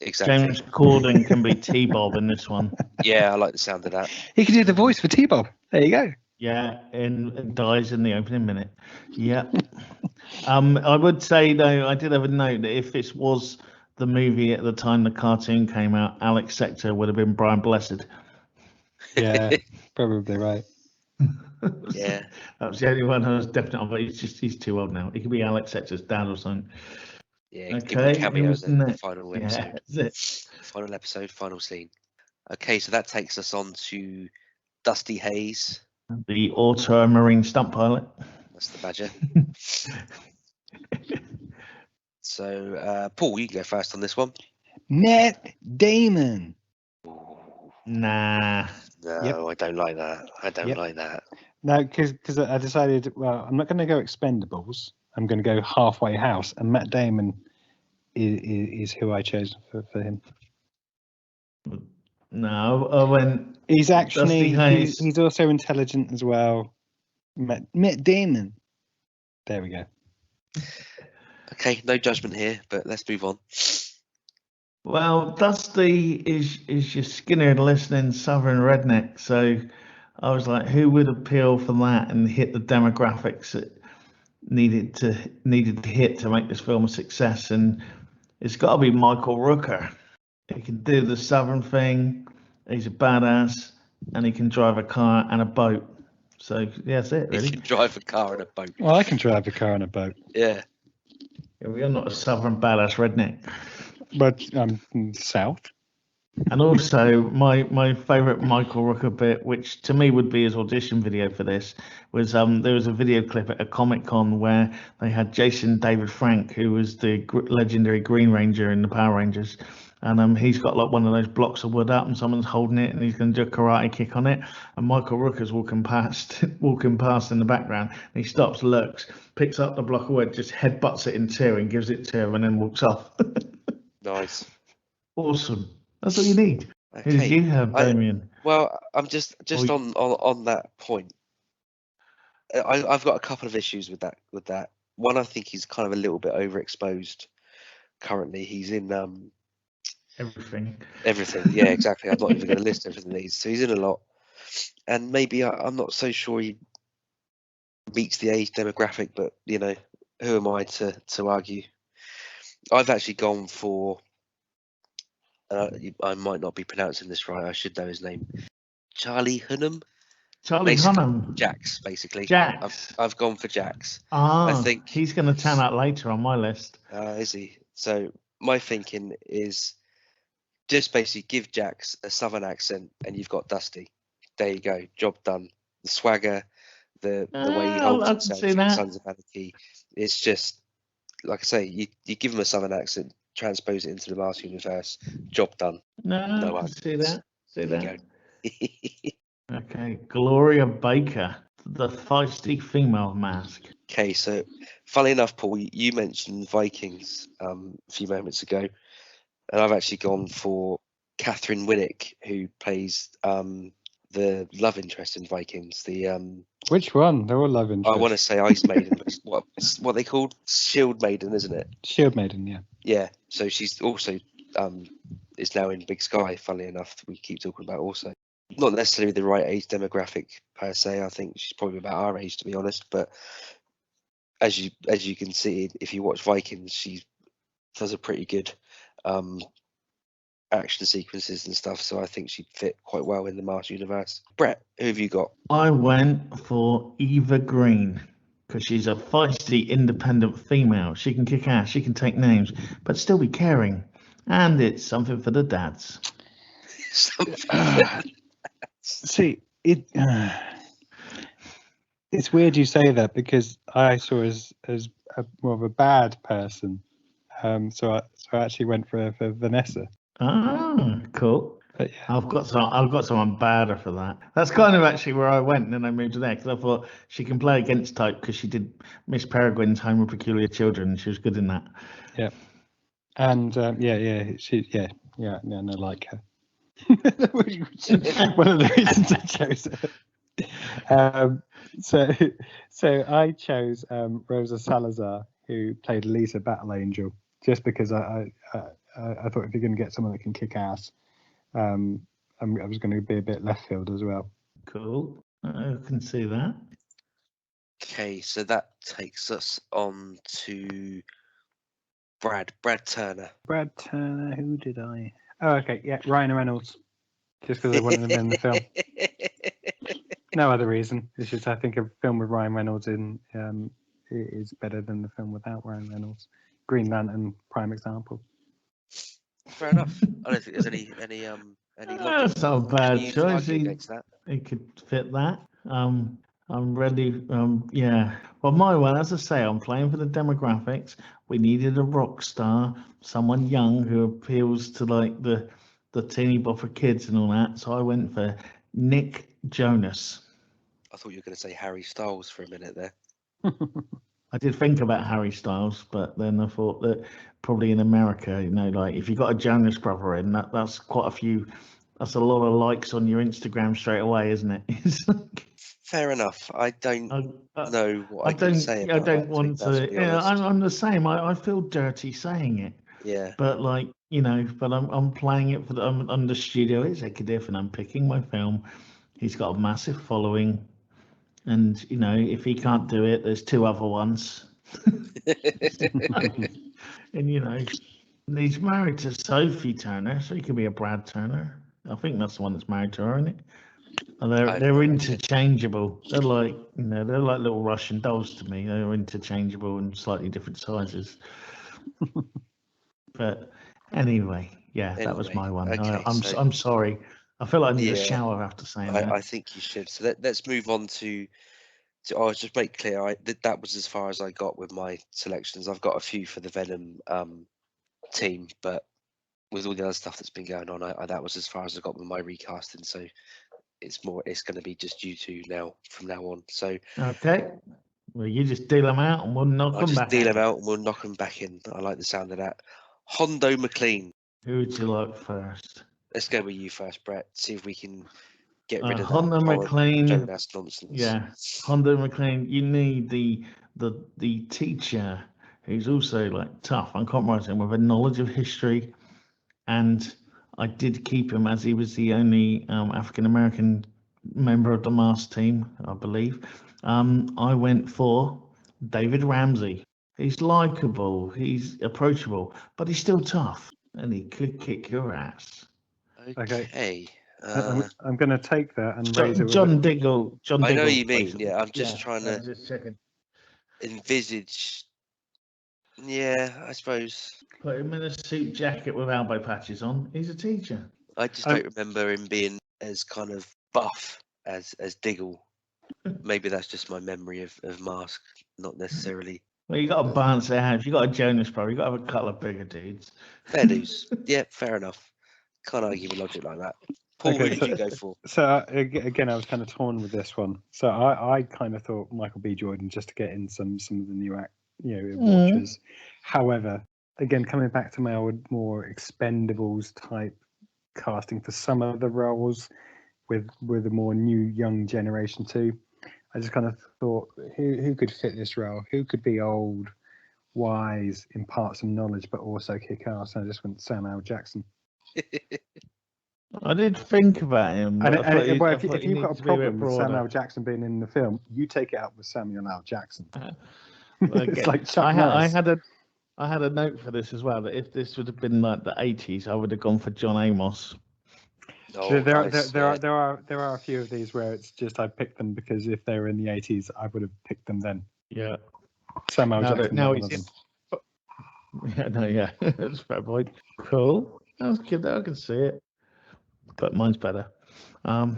Exactly. James Corden can be T-Bob in this one. Yeah, I like the sound of that. He can do the voice for T-Bob. There you go. Yeah, and dies in the opening minute. Yeah. I would say though, I did have a note that if this was the movie at the time the cartoon came out, Alex Sector would have been Brian Blessed. Yeah, probably right. Yeah. That was the only one I was definite on, but he's too old now. He could be Alex Sector's dad or something. Yeah, Okay, cameos in the next? final Yeah, episode. that's it. Final episode, final scene. Okay, so that takes us on to Dusty Hayes. The Automarine stunt pilot. That's the badger. So, Paul, you can go first on this one. Matt Damon. Nah. No, Yep. I don't like that. I don't like that. No, because I decided, well, I'm not going to go Expendables. I'm going to go Halfway House, and Matt Damon is who I chose for him. No, I went. He's actually Dusty Hayes. he's also intelligent as well. Matt Damon. There we go. Okay, no judgment here, but let's move on. Well, Dusty is your Skinner listening Southern redneck, so I was like, who would appeal for that and hit the demographics that needed to hit to make this film a success? And it's got to be Michael Rooker. He can do the Southern thing. He's a badass, and he can drive a car and a boat. So yeah, that's it, He really. can drive a car and a boat. Well, I can drive a car and a boat. Yeah. Yeah, we are not a Southern badass redneck. But south. And also, my favourite Michael Rooker bit, which to me would be his audition video for this, was there was a video clip at a Comic-Con where they had Jason David Frank, who was the legendary Green Ranger in the Power Rangers, and he's got like one of those blocks of wood up, and someone's holding it, and he's going to do a karate kick on it, and Michael Rooker's walking past in the background, and he stops, looks, picks up the block of wood, just headbutts it in two, and gives it to him, and then walks off. Nice. Awesome. That's all you need. Okay. Who did you have, Damien? Well, I'm just on that point. I've got a couple of issues with that. One, I think he's kind of a little bit overexposed currently. He's in Everything. everything. Yeah, exactly. I'm not even going to list everything that so he's in a lot, and maybe I'm not so sure he meets the age demographic. But who am I to argue? I've actually gone for. I might not be pronouncing this right. I should know his name. Charlie Hunnam. Charlie Hunnam. Jax, basically. Jax. I've gone for Jax. I I think he's going to turn out later on my list. Is he? So my thinking is just basically give Jax a southern accent, and you've got Dusty. There you go. Job done. The swagger, the way he holds himself in Sons of Anarchy. It's just like I say. You give him a southern accent. Transpose it into the Mars universe. Job done. No, I see that. There you go. Okay, Gloria Baker, the feisty female mask. Okay, so funnily enough, Paul, you mentioned Vikings a few moments ago, and I've actually gone for Catherine Winnick, who plays the love interest in Vikings. The Which one? They're all love interest. I want to say Ice Maiden, but it's what they called Shield Maiden, isn't it? Shield Maiden, yeah. Yeah. So she's also is now in Big Sky. Funnily enough, we keep talking about also. Not necessarily the right age demographic per se. I think she's probably about our age, to be honest. But as you can see, if you watch Vikings, she does a pretty good action sequences and stuff. So I think she'd fit quite well in the Mars universe. Brett, who have you got? I went for Eva Green because she's a feisty, independent female. She can kick ass, she can take names, but still be caring. And it's something for the dads. See, it's weird you say that because I saw her as more of a bad person. So I actually went for Vanessa. Ah, cool. But yeah. I've got someone badder for that. That's kind of actually where I went, and then I moved to there because I thought she can play against type because she did Miss Peregrine's Home of Peculiar Children. And she was good in that. Yeah. And no, like her. One of the reasons I chose her. So I chose Rosa Salazar, who played Lisa Battle Angel, just because I thought if you're going to get someone that can kick ass, I was going to be a bit left field as well. Cool. I can see that. Okay, so that takes us on to Brad Turner. Brad Turner, who did I? Oh, okay, yeah, Ryan Reynolds, just because I wanted him in the film. No other reason. It's just I think a film with Ryan Reynolds in is better than the film without Ryan Reynolds. Green Lantern, prime example. Fair enough. I don't think there's any logic. That's not a bad you can choice. argue against that. He could fit that. I'm ready. Yeah. Well, my one, as I say, I'm playing for the demographics. We needed a rock star, someone young who appeals to like the teeny bopper kids and all that. So I went for Nick Jonas. I thought you were going to say Harry Styles for a minute there. I did think about Harry Styles, but then I thought that probably in America, like if you got a Jonas brother in, that's quite a few. That's a lot of likes on your Instagram straight away, isn't it? It's like, fair enough. I don't know what I don't. can say about I don't that, want to. Yeah, I'm the same. I feel dirty saying it. Yeah. But like but I'm playing it for I'm the studio executive and I'm picking my film. He's got a massive following, and if he can't do it, there's two other ones. And he's married to Sophie Turner, so he could be a Brad Turner. I think that's the one that's married to her, isn't it? And they're interchangeable. They're like they're like little Russian dolls to me. They're interchangeable and slightly different sizes. But anyway, that was my one. Okay, I'm sorry. I feel like I need a shower after saying that. I think you should. So let's move on to. I'll just make clear. That was as far as I got with my selections. I've got a few for the Venom team, but with all the other stuff that's been going on, that was as far as I got with my recasting. So it's going to be just you two now from now on. So okay. Well, you just deal them out and we'll knock them back. I'll just deal them out and we'll knock them back in. I like the sound of that. Hondo McLean. Who would you like first? Let's go with you first, Brett. See if we can get rid of Hondo McLean. Jonas nonsense. Yeah, Hondo McLean. You need the teacher who's also like tough, uncompromising, with a knowledge of history, and I did keep him as he was the only African American member of the M.A.S.K team, I believe. I went for David Ramsey. He's likable, he's approachable, but he's still tough, and he could kick your ass. Okay. I'm going to take that and raise it. John Diggle. I know what you mean. Yeah, I'm just trying to just checking. Envisage. Yeah, I suppose. Put him in a suit jacket with elbow patches on. He's a teacher. I just don't remember him being as kind of buff as Diggle. Maybe that's just my memory of M.A.S.K, not necessarily. Well, you got to balance it out. If you got a Jonas brother, you got to have a couple of bigger dudes. Fair dues. Yeah, fair enough. Can't argue with logic like that. Paul, who did you go for? So again, I was kind of torn with this one. So I kind of thought Michael B. Jordan just to get in some of the new watchers. However, again, coming back to my old more Expendables type casting for some of the roles, with a more new young generation too. I just kind of thought, who could fit this role? Who could be old, wise, impart some knowledge, but also kick ass? And I just went Samuel L. Jackson. I did think about him, but If you've got a problem with Samuel L. Jackson being in the film, you take it out with Samuel L. Jackson. It's like Chuck Norris. I had a note for this as well, that if this would have been like the 80s, I would have gone for John Amos. Oh, there nice, are a few of these where it's just I picked them because if they were in the 80s, I would have picked them then. Yeah. Samuel L. Jackson. Now he's in. Yeah, that's a fair point. Cool. That's good. I can see it, but mine's better. Let's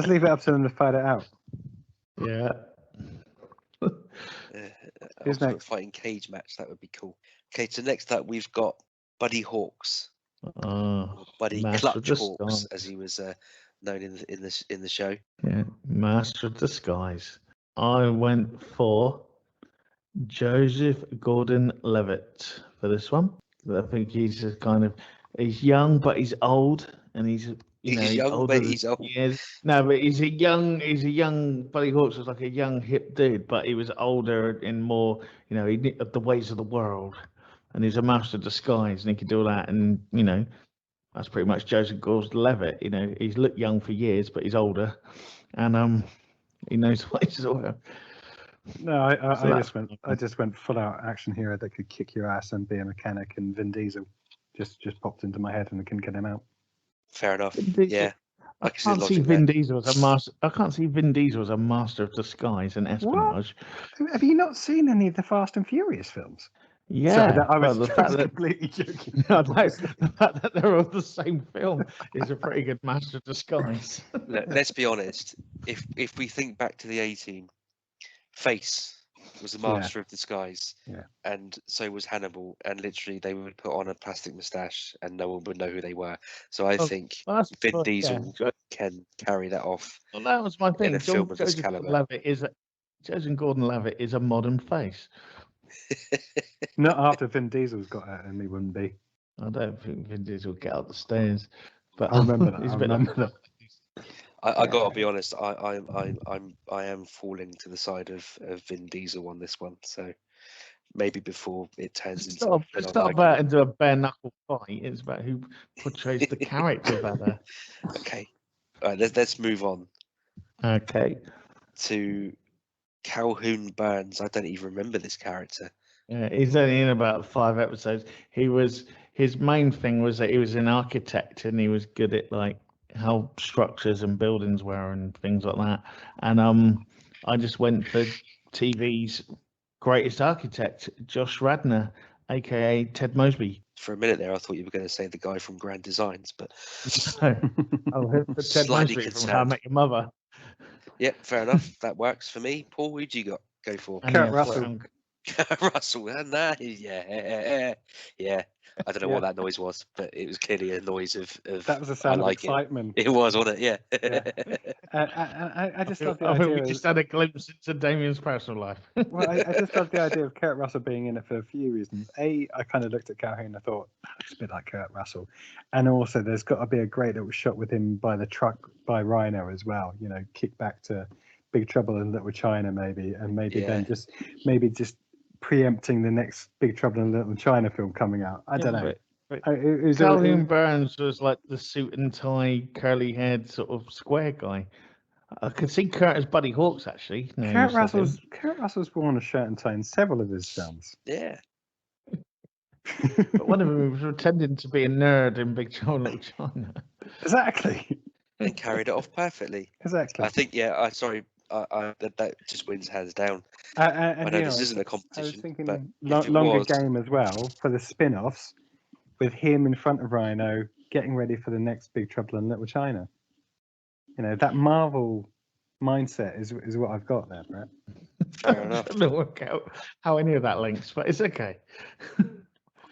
leave it up to them to fight it out. Yeah. Who's Ultimate next? Fighting cage match. That would be cool. Okay, so next up we've got Buddy Hawks. Buddy Master Clutch Hawks, as he was known in the show. Yeah, Master of Disguise. I went for Joseph Gordon-Levitt for this one. I think he's he's young, but he's old, and he's young, older but he's old. No, but he's a young. Buddy Hawks was like a young hip dude, but he was older and more. He knew the ways of the world, and he's a master of disguise, and he could do all that. And that's pretty much Joseph Gordon-Levitt. He's looked young for years, but he's older, and he knows the ways of the world. No, I just went full out action hero that could kick your ass and be a mechanic, and Vin Diesel just popped into my head and I couldn't get him out. Fair enough. Yeah. I can't see Vin Diesel as a master. I can't see Vin Diesel as a master of disguise and espionage. What? Have you not seen any of the Fast and Furious films? Yeah, I was completely joking. No, the fact that they're all the same film is a pretty good master of disguise. Look, let's be honest. If we think back to the A-Team, Face was the master of disguise, and so was Hannibal, and literally they would put on a plastic moustache and no one would know who they were. So I think Vin Diesel can carry that off. Well, that was my thing. In a film of this caliber. Joseph Gordon-Levitt is a modern face. Not after Vin Diesel's got out, and he wouldn't be. I don't think Vin Diesel would get up the stairs. But I remember that. I got to be honest. I am falling to the side of Vin Diesel on this one. So maybe before it turns into. It's not about into a bare knuckle fight. It's about who portrays the character better. Okay. All right. Let's move on. Okay. To Calhoun Burns. I don't even remember this character. Yeah, he's only in about 5 episodes. His main thing was that he was an architect and he was good at how structures and buildings were and things like that. And I just went for TV's greatest architect, Josh Radnor, aka Ted Mosby. For a minute there, I thought you were going to say the guy from Grand Designs, but I'll hit for Ted Mosby from How I Met Your Mother. Yeah, fair enough. That works for me. Paul, who'd you go for? Kurt Russell. Russell, yeah. I don't know what that noise was, but it was clearly a noise of that was a sound of excitement. It was, wasn't it? Yeah. I just love the I idea. think we just had a glimpse into Damien's personal life. Well, I just love the idea of Kurt Russell being in it for a few reasons. I kind of looked at Calhoun and I thought, it's a bit like Kurt Russell. And also, there's got to be a great little shot with him by the truck by Rhino as well. Kick back to Big Trouble in Little China, maybe, and then just preempting the next Big Trouble in Little China film coming out. I don't know. Calhoun Burns was like the suit and tie, curly head sort of square guy. I could see Kurt as Buddy Hawks actually. Kurt Russell's worn a shirt and tie in several of his films. Yeah. But one of them was pretending to be a nerd in Big Trouble in Little China. Exactly. And carried it off perfectly. Exactly. I think, that just wins hands down. And I know this isn't a competition. I was thinking but longer game as well for the spin-offs, with him in front of Rhino getting ready for the next Big Trouble in Little China. That Marvel mindset is what I've got there, Brett. Fair enough. I don't work out how any of that links, but it's okay.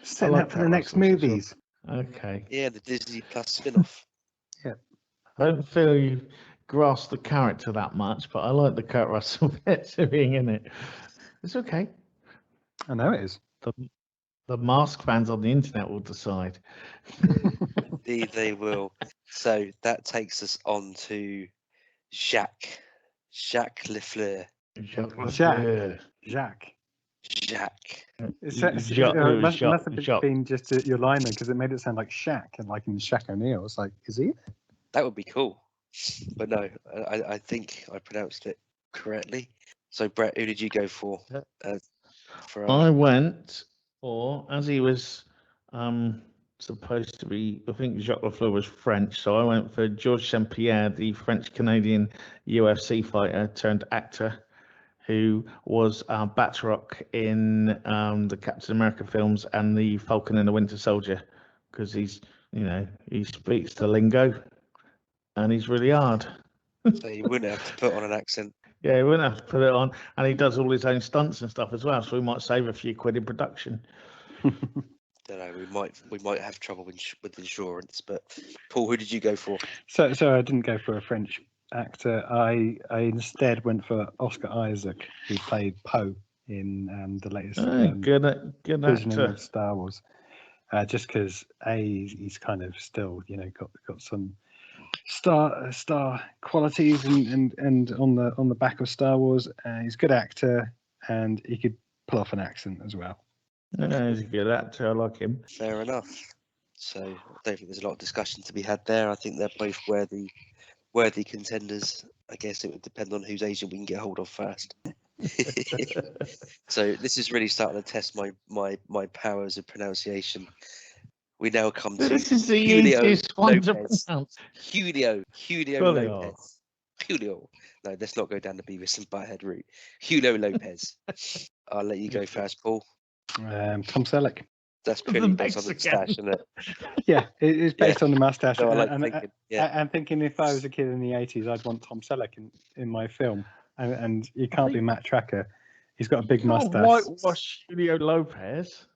Setting up for the next movies. Okay. Yeah, the Disney Plus spin-off. Yeah. I don't feel you've grasped the character that much, but I like the Kurt Russell bits of being in it. It's okay. I know it is. The M.A.S.K fans on the internet will decide. Indeed, they will. So that takes us on to Jacques. Jacques Lefleur. Jacques Jacques. Lefleur. Jacques. Jacques. Must have been just your line there, because it made it sound like Shaq, and like in Shaq O'Neal. It's like, is he? That would be cool. But no, I think I pronounced it correctly. So Brett, who did you go for? I went for, as he was supposed to be, I think Jacques Lefleur was French, so I went for Georges St. Pierre, the French-Canadian UFC fighter turned actor, who was Batroc in the Captain America films and the Falcon and the Winter Soldier, because he's, he speaks the lingo, and he's really hard. So you wouldn't have to put on an accent. Yeah, he wouldn't have to put it on, and he does all his own stunts and stuff as well, so we might save a few quid in production. Don't know. We might have trouble with insurance. But Paul, who did you go for? So I didn't go for a French actor. I instead went for Oscar Isaac, who played Poe in the latest Good versioning actor. of Star Wars. Just because he's kind of still got some star qualities and on the back of Star Wars. He's a good actor, and he could pull off an accent as well. Yeah, he's a good actor. I like him. Fair enough. So I don't think there's a lot of discussion to be had there. I think they're both worthy contenders. I guess it would depend on whose agent we can get hold of first. So this is really starting to test my powers of pronunciation. We now come to This is the Julio easiest one to Lopez. pronounce. Julio Lopez. Julio. No, let's not go down the Beavis and Butthead route. Julio Lopez. I'll let you go first, Paul. Tom Selleck. That's purely based on the moustache, isn't it? Yeah, it's based on the mustache. So I like thinking, I'm thinking if I was a kid in the 80s, I'd want Tom Selleck in my film. And you can't be Matt Trakker. He's got a big mustache. Whitewash Julio Lopez.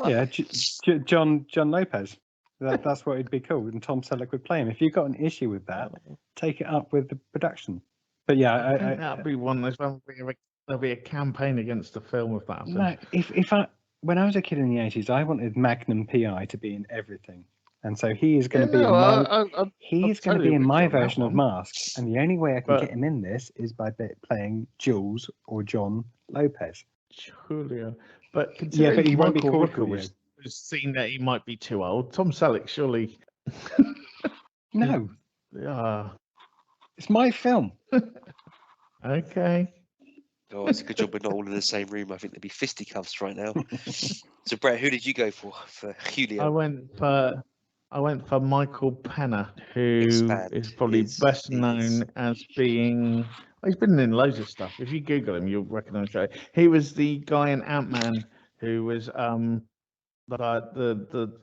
Yeah, John Lopez. That's what it'd be called, and Tom Selleck would play him. If you've got an issue with that, take it up with the production. But yeah, I think that'd be one. There'll be a campaign against the film with that. No, when I was a kid in the 80s, I wanted Magnum PI to be in everything, and so he is going to be in my version of M.A.S.K, and the only way I can get him in this is by playing Jules or John Lopez. Julio, but he won't be called Julio. Was seen that he might be too old. Tom Selleck, surely. No. Yeah. It's my film. Okay. Oh, it's a good job we're not all in the same room. I think there'd be fisticuffs right now. So, Brett, who did you go for Julio? I went for Michael Pena, who is probably best known as being. He's been in loads of stuff. If you Google him, you'll recognise him. He was the guy in Ant-Man who was he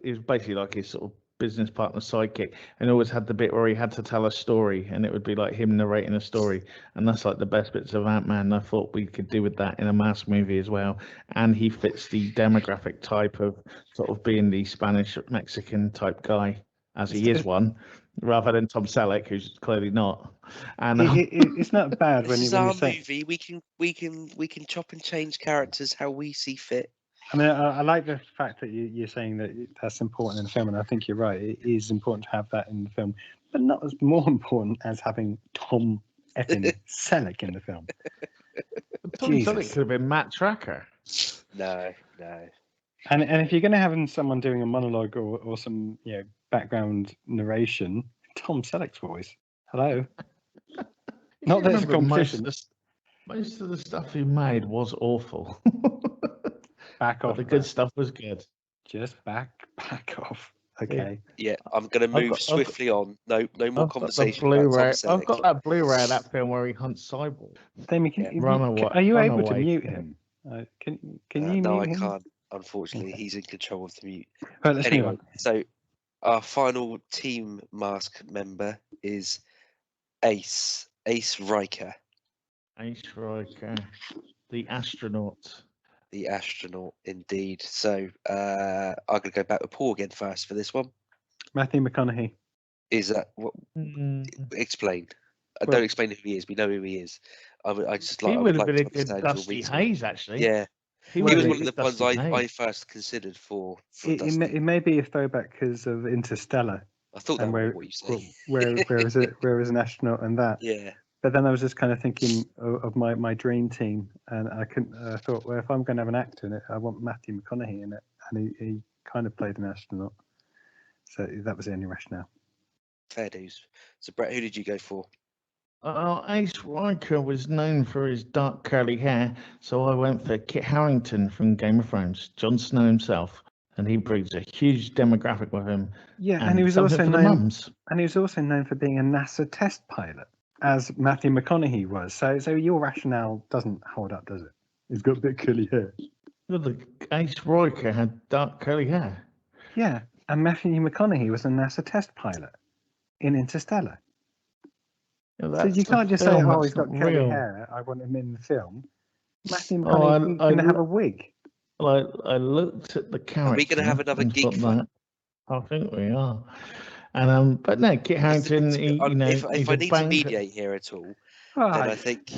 was basically like his sort of business partner sidekick, and always had the bit where he had to tell a story, and it would be like him narrating a story, and that's like the best bits of Ant-Man. I thought we could do with that in a M.A.S.K movie as well, and he fits the demographic type of sort of being the Spanish Mexican type guy, as he is one, rather than Tom Selleck, who's clearly not. And it's not bad when this you is our movie. We can chop and change characters how we see fit. I mean, I like the fact that you're saying that that's important in the film, and I think you're right. It is important to have that in the film, but not as more important as having Tom effing Selleck in the film. Tom Selleck could have been Matt Trakker. No. And if you're going to have someone doing a monologue or some background narration, Tom Selleck's voice. Hello. Not that it's a competition. Most of the stuff he made was awful. Back off. But the good stuff was good. Just back off. Okay. Yeah, I'm going to move swiftly on. No more conversation. I've got that Blu-ray of that film where he hunts cyborg. Are you able to mute him? Can you mute him? No, I can't. Unfortunately, he's in control of the mute. Right, let's move on. So our final team M.A.S.K member is Ace Riker. Ace Riker, the astronaut. The astronaut, indeed. So I'm going to go back with Paul again first for this one. Matthew McConaughey. Is that what? Explain. Don't explain who he is. We know who he is. I just like. He would have been a good Dusty Hayes, actually. Yeah, He Well, was one of the that's ones his name. I first considered for it Dusty. may be a throwback because of Interstellar, I thought that and was what you say. where is an astronaut and that. Yeah. But then I was just kind of thinking of my dream team, and I couldn't. I thought, well, if I'm going to have an actor in it, I want Matthew McConaughey in it, and he kind of played an astronaut. So that was the only rationale. Fair dues. So Brett, who did you go for? Ace Riker was known for his dark curly hair, so I went for Kit Harington from Game of Thrones, Jon Snow himself, and he brings a huge demographic with him. Yeah, and he was something also for the known, mums. and he was also known for being a NASA test pilot, as Matthew McConaughey was. So your rationale doesn't hold up, does it? He's got a bit curly hair. Well, the Ace Riker had dark curly hair. Yeah, and Matthew McConaughey was a NASA test pilot in Interstellar. Yeah, So you that's a can't just say, film, "Oh, that's he's got not curly real. hair. I want him in the film." Matthew Oh, McConaughey's I going to have a wig. Well, I looked at the character. Are we going to have another and geek thought fight? that. I think we are. And but no, Kit That's the Harington, thing, he's if I a need to bank. mediate here at all, Oh, then I think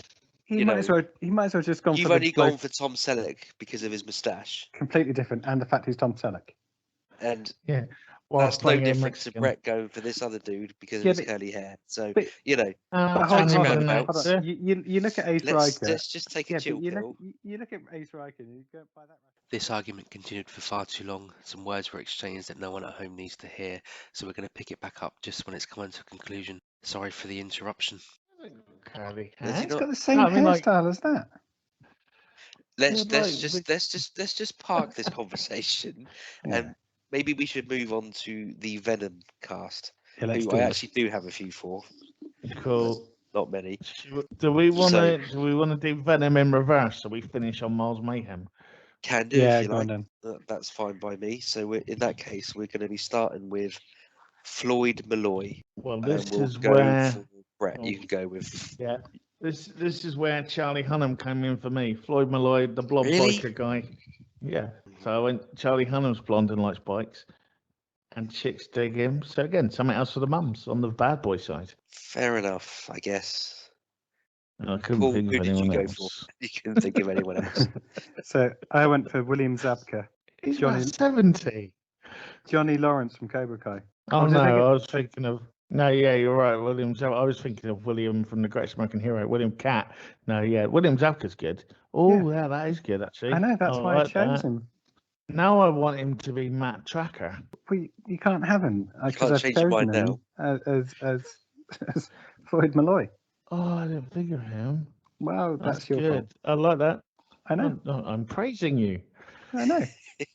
he you might know, as well. He might as well just gone you've for the only bloke gone for Tom Selleck because of his moustache, completely different, and the fact he's Tom Selleck. and Yeah, whilst that's no playing a different to Mexican. Brett going for this other dude because of Yeah, his but- curly hair. So but- you know, But hold hold on, on, roundabouts. hold on. You look at Ace Riker. let's just take a Yeah, chill but you pill. look at Ace Riker. And you go by that. This argument continued for far too long. Some words were exchanged that no one at home needs to hear, so we're going to pick it back up just when it's coming to a conclusion. Sorry for the interruption. Curly Has hair. he It's not? got the same No, I mean, like- hairstyle as that. Let's Yeah, let's just park this conversation, Yeah. and maybe we should move on to the Venom cast, Yeah, let's who do I it. actually do have a few for, Cool. not many. Do we want So- to? Do we want to do Venom in reverse so we finish on Miles Mayhem? Can do Yeah, if you go on like. then. That's fine by me. So in that case, we're going to be starting with Floyd Malloy, Well, and this we'll is go where. for Brett. You can go with. Yeah. This is where Charlie Hunnam came in for me. Floyd Malloy, the blonde Really? biker guy. Yeah. So I went Charlie Hunnam's blonde and likes bikes. And chicks dig him. So again, something else for the mums on the bad boy side. Fair enough, I guess. And I couldn't Paul, think who of did you anyone go else. for? You couldn't think of anyone else. So I went for William Zabka, He's Johnny- about 70. Johnny Lawrence from Cobra Kai. Oh Or did no, I get- I was thinking of no, yeah, you're right, William Zabka. I was thinking of William from The Great American Hero, William Cat. No, yeah, William Zabka's good. Oh yeah, that is good actually. I know that's why I like chose that. him. Now I want him to be Matt Trakker. You can't have him can't because I've change your chosen mind him as Floyd Malloy. Oh, I didn't think of him. Well, that's your good. fault. I like that. I know. I'm praising you. I know.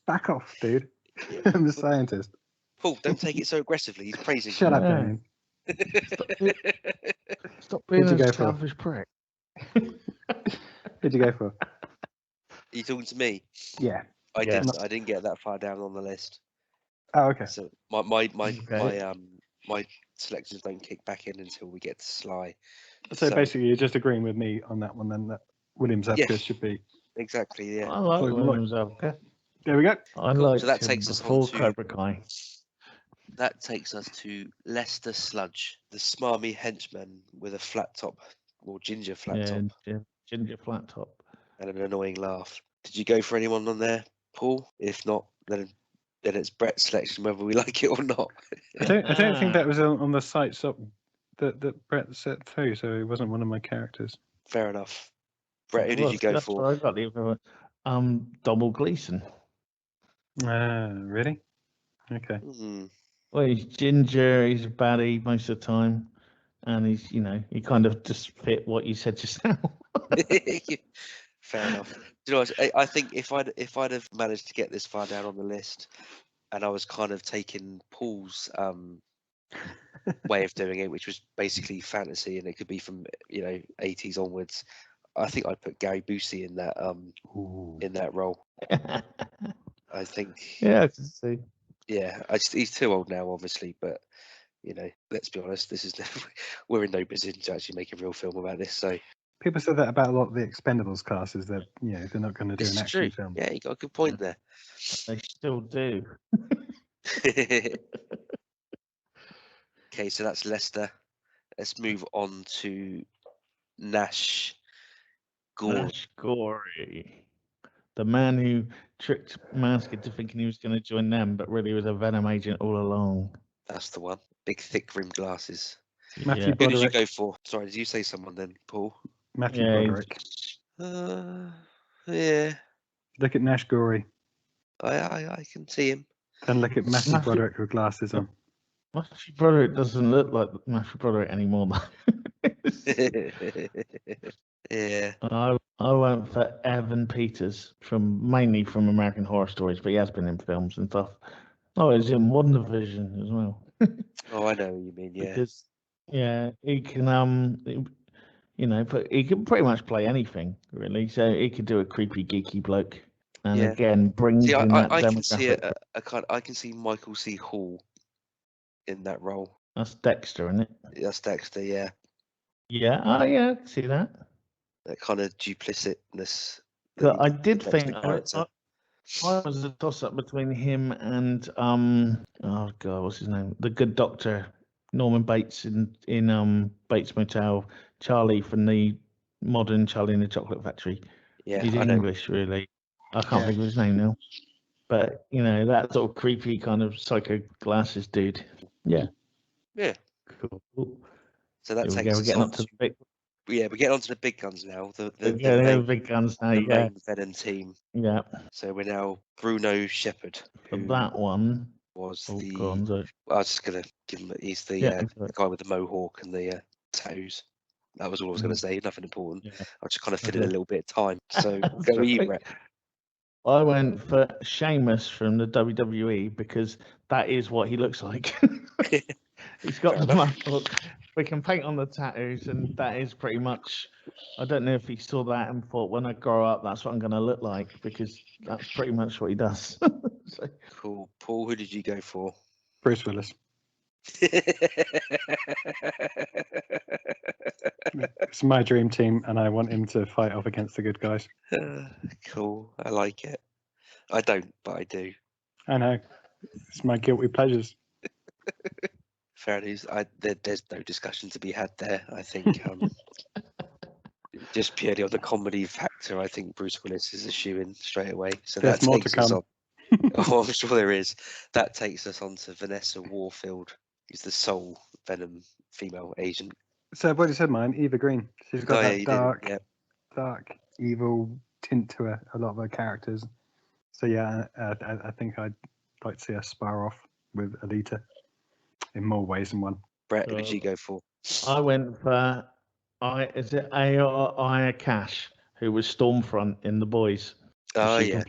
Back off, dude. Yeah. I'm a scientist. Paul, don't take it so aggressively. He's praising Shut up, Yeah. Damien. Stop being Who'd you a go for? selfish prick. Who'd you go for? you talking to me? Yeah. I Yeah. didn't. I didn't get that far down on the list. Oh, okay. So my Okay. my selections don't kick back in until we get to Sly. So basically, you're just agreeing with me on that one then, that William Zabka Yeah. should be. Exactly. Yeah. I like Floyd William Zabka. There we go. I Cool. like So that him takes us before on to- Cobra Kai. That takes us to Lester Sludge, the smarmy henchman with a flat top or ginger flat top Ginger flat top. and an annoying laugh. Did you go for anyone on there, Paul? If not, then it's Brett's selection whether we like it or not. I don't think that was on the site that Brett set through, so it wasn't one of my characters. Fair enough. Brett, who did you go That's for? what I got the other one. Donald Gleason. Really? Okay. Hmm. Well, he's ginger. He's a baddie most of the time, and he's he kind of just fit what you said just now. Fair enough. Do you know what, I think if I'd have managed to get this far down on the list, and I was kind of taking Paul's way of doing it, which was basically fantasy, and it could be from 80s onwards, I think I'd put Gary Busey in that role. I think. Yeah, I can see. Yeah, he's too old now, obviously, but let's be honest, we're in no position to actually make a real film about this. So People said that about a lot of the Expendables classes, that they're not going to do this an is action true. film. Yeah, you got a good point there. They still do. Okay, so that's Leicester. Let's move on to Nash Gore. Nash Gory, The man who tricked M.A.S.K into thinking he was going to join them, but really was a Venom agent all along. That's the one. Big, thick rimmed glasses. Matthew Yeah. Who did you Broderick. go for? Sorry, did you say someone then, Paul? Matthew Yeah, Broderick. Yeah, Look at Nash Gory. I can see him. Then look at Matthew Matthew- Broderick with glasses on. Matthew Broderick doesn't look like Matthew Broderick anymore, though. Yeah. I went for Evan Peters mainly from American Horror Stories, but he has been in films and stuff. Oh, he's in WandaVision as well. Oh, I know what you mean. Yeah. Because he can but he can pretty much play anything really. So he could do a creepy geeky bloke, and Yeah. again brings See, in that I can see demographic. I can see Michael C. Hall in that role. That's Dexter, isn't it? That's Dexter. Yeah. Yeah. Oh yeah, I can see that. That kind of duplicitness. But I did Dexter think character. I was a toss up between him and oh god, what's his name? The Good Doctor, Norman Bates in Bates Motel, Charlie from the modern Charlie in the Chocolate Factory. Yeah, He's I know. English, really. I can't Yeah. think of his name now. But that sort of creepy kind of psycho glasses dude. Yeah. Yeah. Cool. So that Here we takes go. We're us getting on up to to, the big, we're getting on to the big guns now. The the big guns now. the Yeah. main Venom team. Yeah. So we're now Bruno Shepard, For who that one. was Oh, the. go on, sorry. I was just gonna give him. He's the, Yeah, the guy with the mohawk and the tattoos. That was all I was going to say. Nothing important. Yeah. I just kind of fit in a Okay. little bit of time. So That's go with you, okay. Brett. I went for Sheamus from the WWE because that is what he looks like. He's got Fair the enough. mohawk. We can paint on the tattoos, and that is pretty much. I don't know if he saw that and thought, when I grow up, that's what I'm going to look like, because that's pretty much what he does. So, Cool. Paul, who did you go for? Bruce Willis. It's my dream team, and I want him to fight off against the good guys. Cool. I like it. I don't, but I do. I know. It's my guilty pleasures. Fair news. There's no discussion to be had there. I think just purely on the comedy factor, I think Bruce Willis is a shoo-in straight away. So There's that more to takes us come. on. Oh, I'm sure there is. That takes us on to Vanessa Warfield, who's the sole Venom female agent. So I've already said mine, Eva Green. She's got yeah, that you dark, didn't. dark, evil tint to her, a lot of her characters. So yeah, I think I'd like to see her spar off with Alita in more ways than one. Brett, who did you go for? I went for Aya Cash, who was Stormfront in The Boys. Oh, she yeah.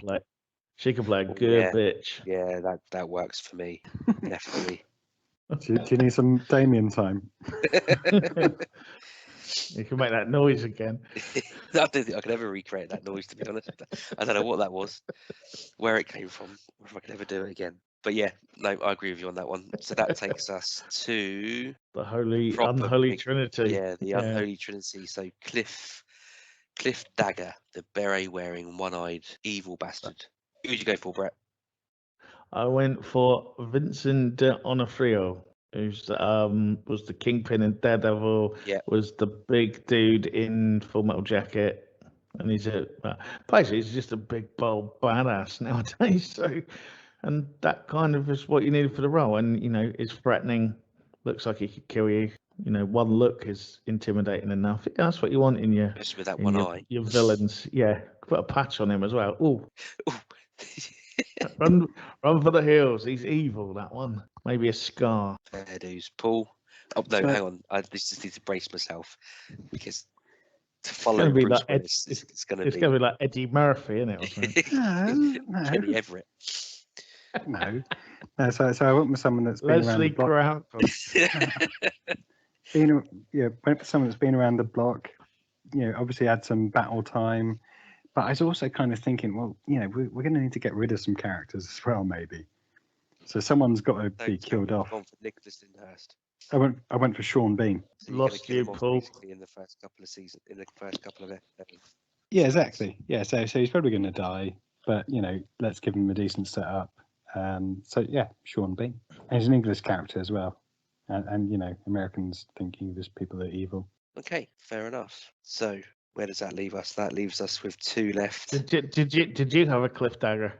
She can play a Oh, good yeah. bitch. Yeah, that works for me. Definitely. Do you need some Damien time? You can make that noise again. I don't think I could ever recreate that noise, to be honest. I don't know what that was, where it came from, or if I could ever do it again. But yeah, no, I agree with you on that one. So that takes us to The proper unholy big- trinity. yeah, the unholy trinity. So Cliff Dagger, the beret-wearing, one-eyed evil bastard. Who did you go for, Brett? I went for Vincent D'Onofrio, who's was the Kingpin in Daredevil. Yeah. Was the big dude in Full Metal Jacket, and basically he's just a big bold badass nowadays. So, and that kind of is what you needed for the role. And is threatening. Looks like he could kill you. One look is intimidating enough. That's what you want in your Just with that in one your, eye. your villains. Yeah, put a patch on him as well. Ooh. Ooh. Run for the hills. He's evil, that one. Maybe a scar. Fair dues. Paul. Oh no, So- hang on. I just need to brace myself because to It's follow gonna be Bruce like Willis, it's going to It's be gonna be like Eddie Murphy, isn't it? Or something? No. Kenny Everett. No. So I went with someone that's been around the Leslie block. Went for someone that's been around the block. Obviously had some battle time, but I was also kind of thinking, well, we're going to need to get rid of some characters as well, maybe. So someone's got to be killed off. Gone for Nicholas Lyndhurst. I went for Sean Bean. So you're gonna Lost kill you, him off Paul. basically in the first couple of seasons, in the first couple of episodes. Yeah, exactly. Yeah, so he's probably going to die, but let's give him a decent setup. So yeah, Sean Bean. And he's an English character as well, and Americans think English people are evil. Okay, fair enough. So Where does that leave us? That leaves us with 2 left. Did you have a cliff dagger?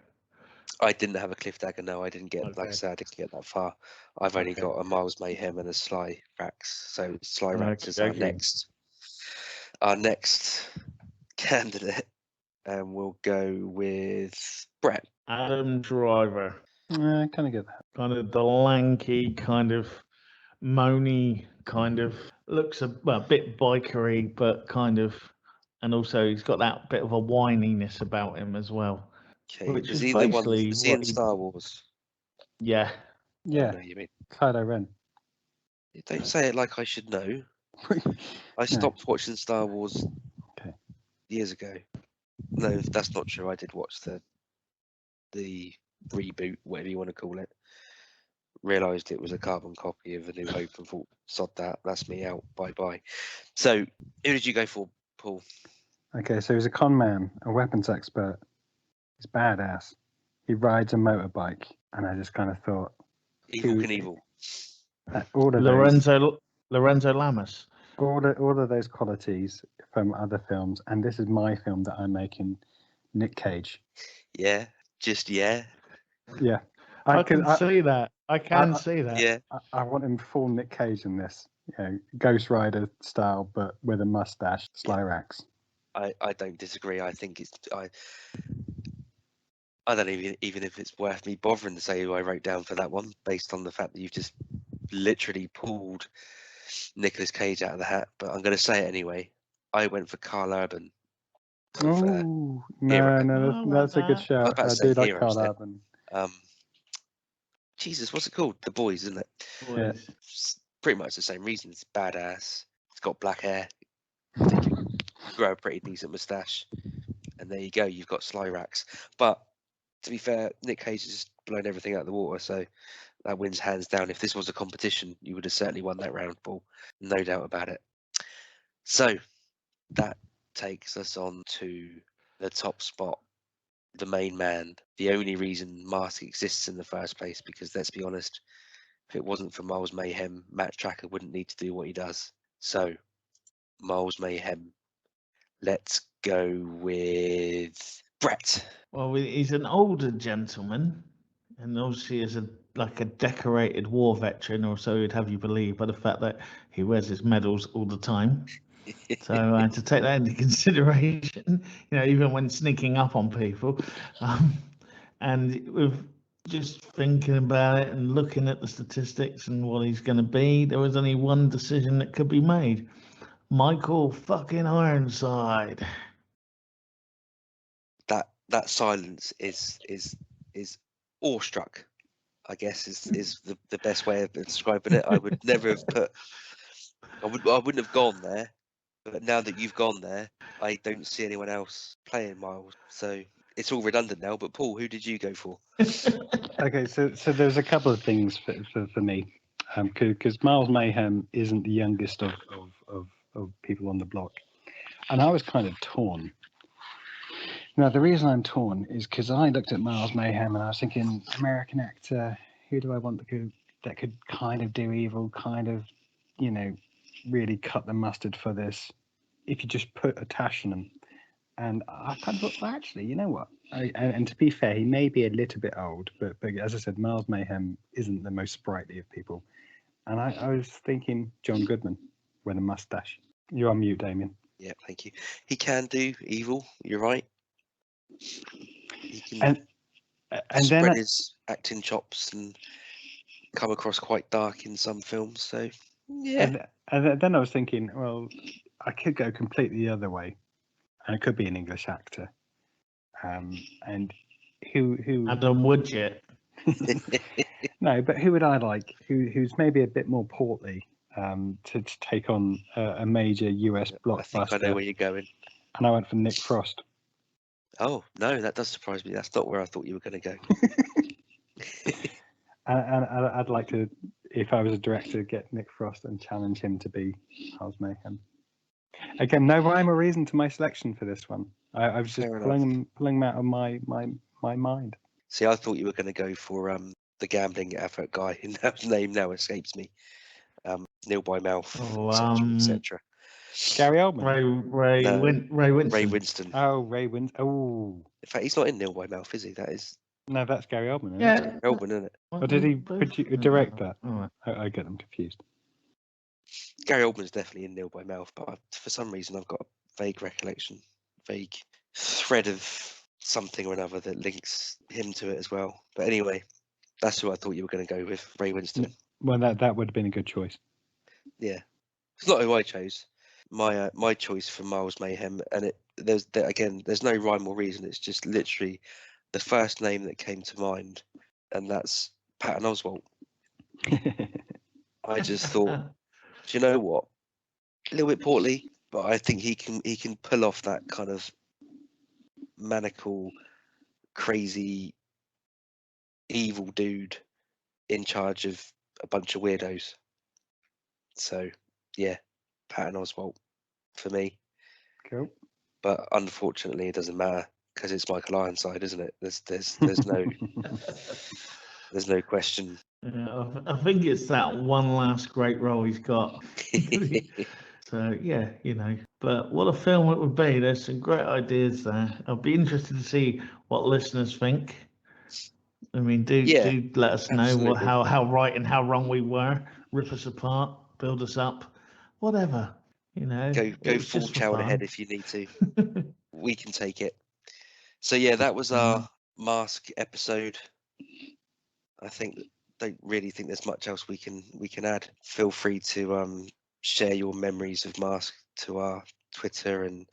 I didn't have a cliff dagger. No, I didn't get. Like I Okay. said, I didn't get that far. I've only Okay. got a Miles Mayhem and a Sly Rax. So Sly Rax is our Okay. next. Our next candidate, and we'll go with Brett. Adam Driver, I kind of get that. kind of the lanky, kind of moany, kind of looks a bit bikery, but kind of, and also he's got that bit of a whininess about him as well. Okay, Which was is he the one? basically Was he what in he- Star Wars? Yeah. I Yeah, know you mean. Kylo Ren. Don't say it like I should know. I stopped watching Star Wars Okay. years ago. No, that's not true. I did watch the reboot, whatever you want to call it. Realised it was a carbon copy of A New Hope and thought, sod that, that's me out, bye bye. So, who did you go for, Paul? Okay, so he's a con man, a weapons expert. He's badass. He rides a motorbike, and I just kind of thought, Evil Who- Knievel. all of Lorenzo Lamas. all of those qualities from other films, and this is my film that I'm making, Nick Cage. Yeah, just yeah. Yeah, I can see that. I can see that. Yeah. I want him full Nick Cage in this, Ghost Rider style, but with a mustache, Sly Rax. I don't disagree. I think it's I don't even if it's worth me bothering to say who I wrote down for that one, based on the fact that you've just literally pulled Nicolas Cage out of the hat. But I'm going to say it anyway. I went for Carl Urban. Oh Hero. no, that's a good I was shout. about to I say do like Hero Carl instead. Urban. Jesus, what's it called? The Boys, isn't it? Yeah. Pretty much the same reason. It's badass. It's got black hair. Grow a pretty decent moustache, and there you go. You've got Sly Rax. But to be fair, Nick Cage has blown everything out of the water, so that wins hands down. If this was a competition, you would have certainly won that round, Paul. No doubt about it. So that takes us on to the top spot, the main man. The only reason M.A.S.K exists in the first place, because let's be honest, if it wasn't for Miles Mayhem, Matt Trakker wouldn't need to do what he does. So, Miles Mayhem. Let's go with Brett. Well, he's an older gentleman, and obviously is a decorated war veteran, or so he'd have you believe, by the fact that he wears his medals all the time. So I had to take that into consideration, even when sneaking up on people. And with just thinking about it and looking at the statistics and what he's going to be, there was only one decision that could be made. Michael fucking Ironside. That silence is awestruck, I guess is the best way of describing it. I would never have put. I wouldn't have gone there, but now that you've gone there, I don't see anyone else playing Miles. So it's all redundant now. But Paul, who did you go for? Okay, so there's a couple of things for me, because Miles Mayhem isn't the youngest of people on the block, and I was kind of torn. Now, the reason I'm torn is because I looked at Miles Mayhem and I was thinking, American actor, who do I want that could kind of do evil, kind of, really cut the mustard for this, if you just put a tash in him. And I kind of thought, well, actually, you know what? And to be fair, he may be a little bit old, but as I said, Miles Mayhem isn't the most sprightly of people. And I was thinking John Goodman with a mustache. You're on mute, Damien. Yeah, thank you. He can do evil. You're right. He can And spread then his acting chops and come across quite dark in some films. So yeah, and then I was thinking, well, I could go completely the other way, and it could be an English actor. And who Adam Woodjet. No, but who would I like? Who's maybe a bit more portly, to take on a major US blockbuster? I think I know where you're going. And I went for Nick Frost. Oh no, that does surprise me. That's not where I thought you were going to go. And I'd like to, if I was a director, get Nick Frost and challenge him to be Miles Mayhem. Again, no rhyme or reason to my selection for this one. I was just pulling them out of my mind. See, I thought you were going to go for the gambling effort guy, whose name now escapes me. Nil by mouth, etc., etc. Gary Oldman. No, Ray Winston. Ray Winston. Oh, Ray Winston. Oh, In fact, he's not in Nil by Mouth, is he? That is no, that's Gary Oldman. Isn't it? Yeah. Melbourne, isn't it? Or did he direct that? Oh, I get them confused. Gary Oldman's definitely in Nil by Mouth, but for some reason I've got a vague recollection, vague thread of something or another that links him to it as well. But anyway, that's who I thought you were going to go with, Ray Winston. Well, that would have been a good choice. Yeah, it's not who I chose. My choice for Miles Mayhem, and there's no rhyme or reason. It's just literally the first name that came to mind, and that's Patton Oswalt. I just thought, do you know what? A little bit portly, but I think he can pull off that kind of maniacal, crazy, evil dude in charge of a bunch of weirdos. So yeah, Patton Oswalt for me. Cool. But unfortunately, it doesn't matter because it's Michael Ironside, isn't it? There's no there's no question. yeah, I think it's that one last great role he's got. So yeah, but what a film it would be. There's some great ideas there. I'll be interested to see what listeners think. I mean, do let us know absolutely. how right and how wrong we were. Rip us apart, build us up, whatever. Go it's full just for child fun. ahead if you need to. We can take it. So yeah, that was our Mask episode. I don't really think there's much else we can add. Feel free to share your memories of Mask to our Twitter and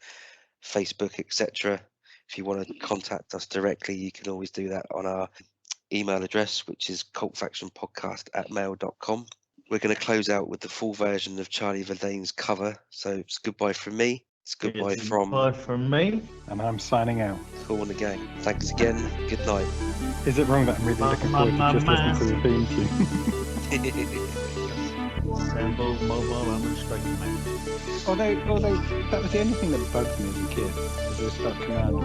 Facebook, etc. If you want to contact us directly, you can always do that on our email address, which is cultfactionpodcast@mail.com. We're going to close out with the full version of Charlie Verlaine's cover. So it's goodbye from me. It's goodbye from me. And I'm signing out. Cool on the gang. Thanks again. Good night. Is it wrong that I'm really looking forward to just listening to the theme tune? Assemble mobile unrestricted. Although that was the only thing that bugged me as a kid, was this felt command.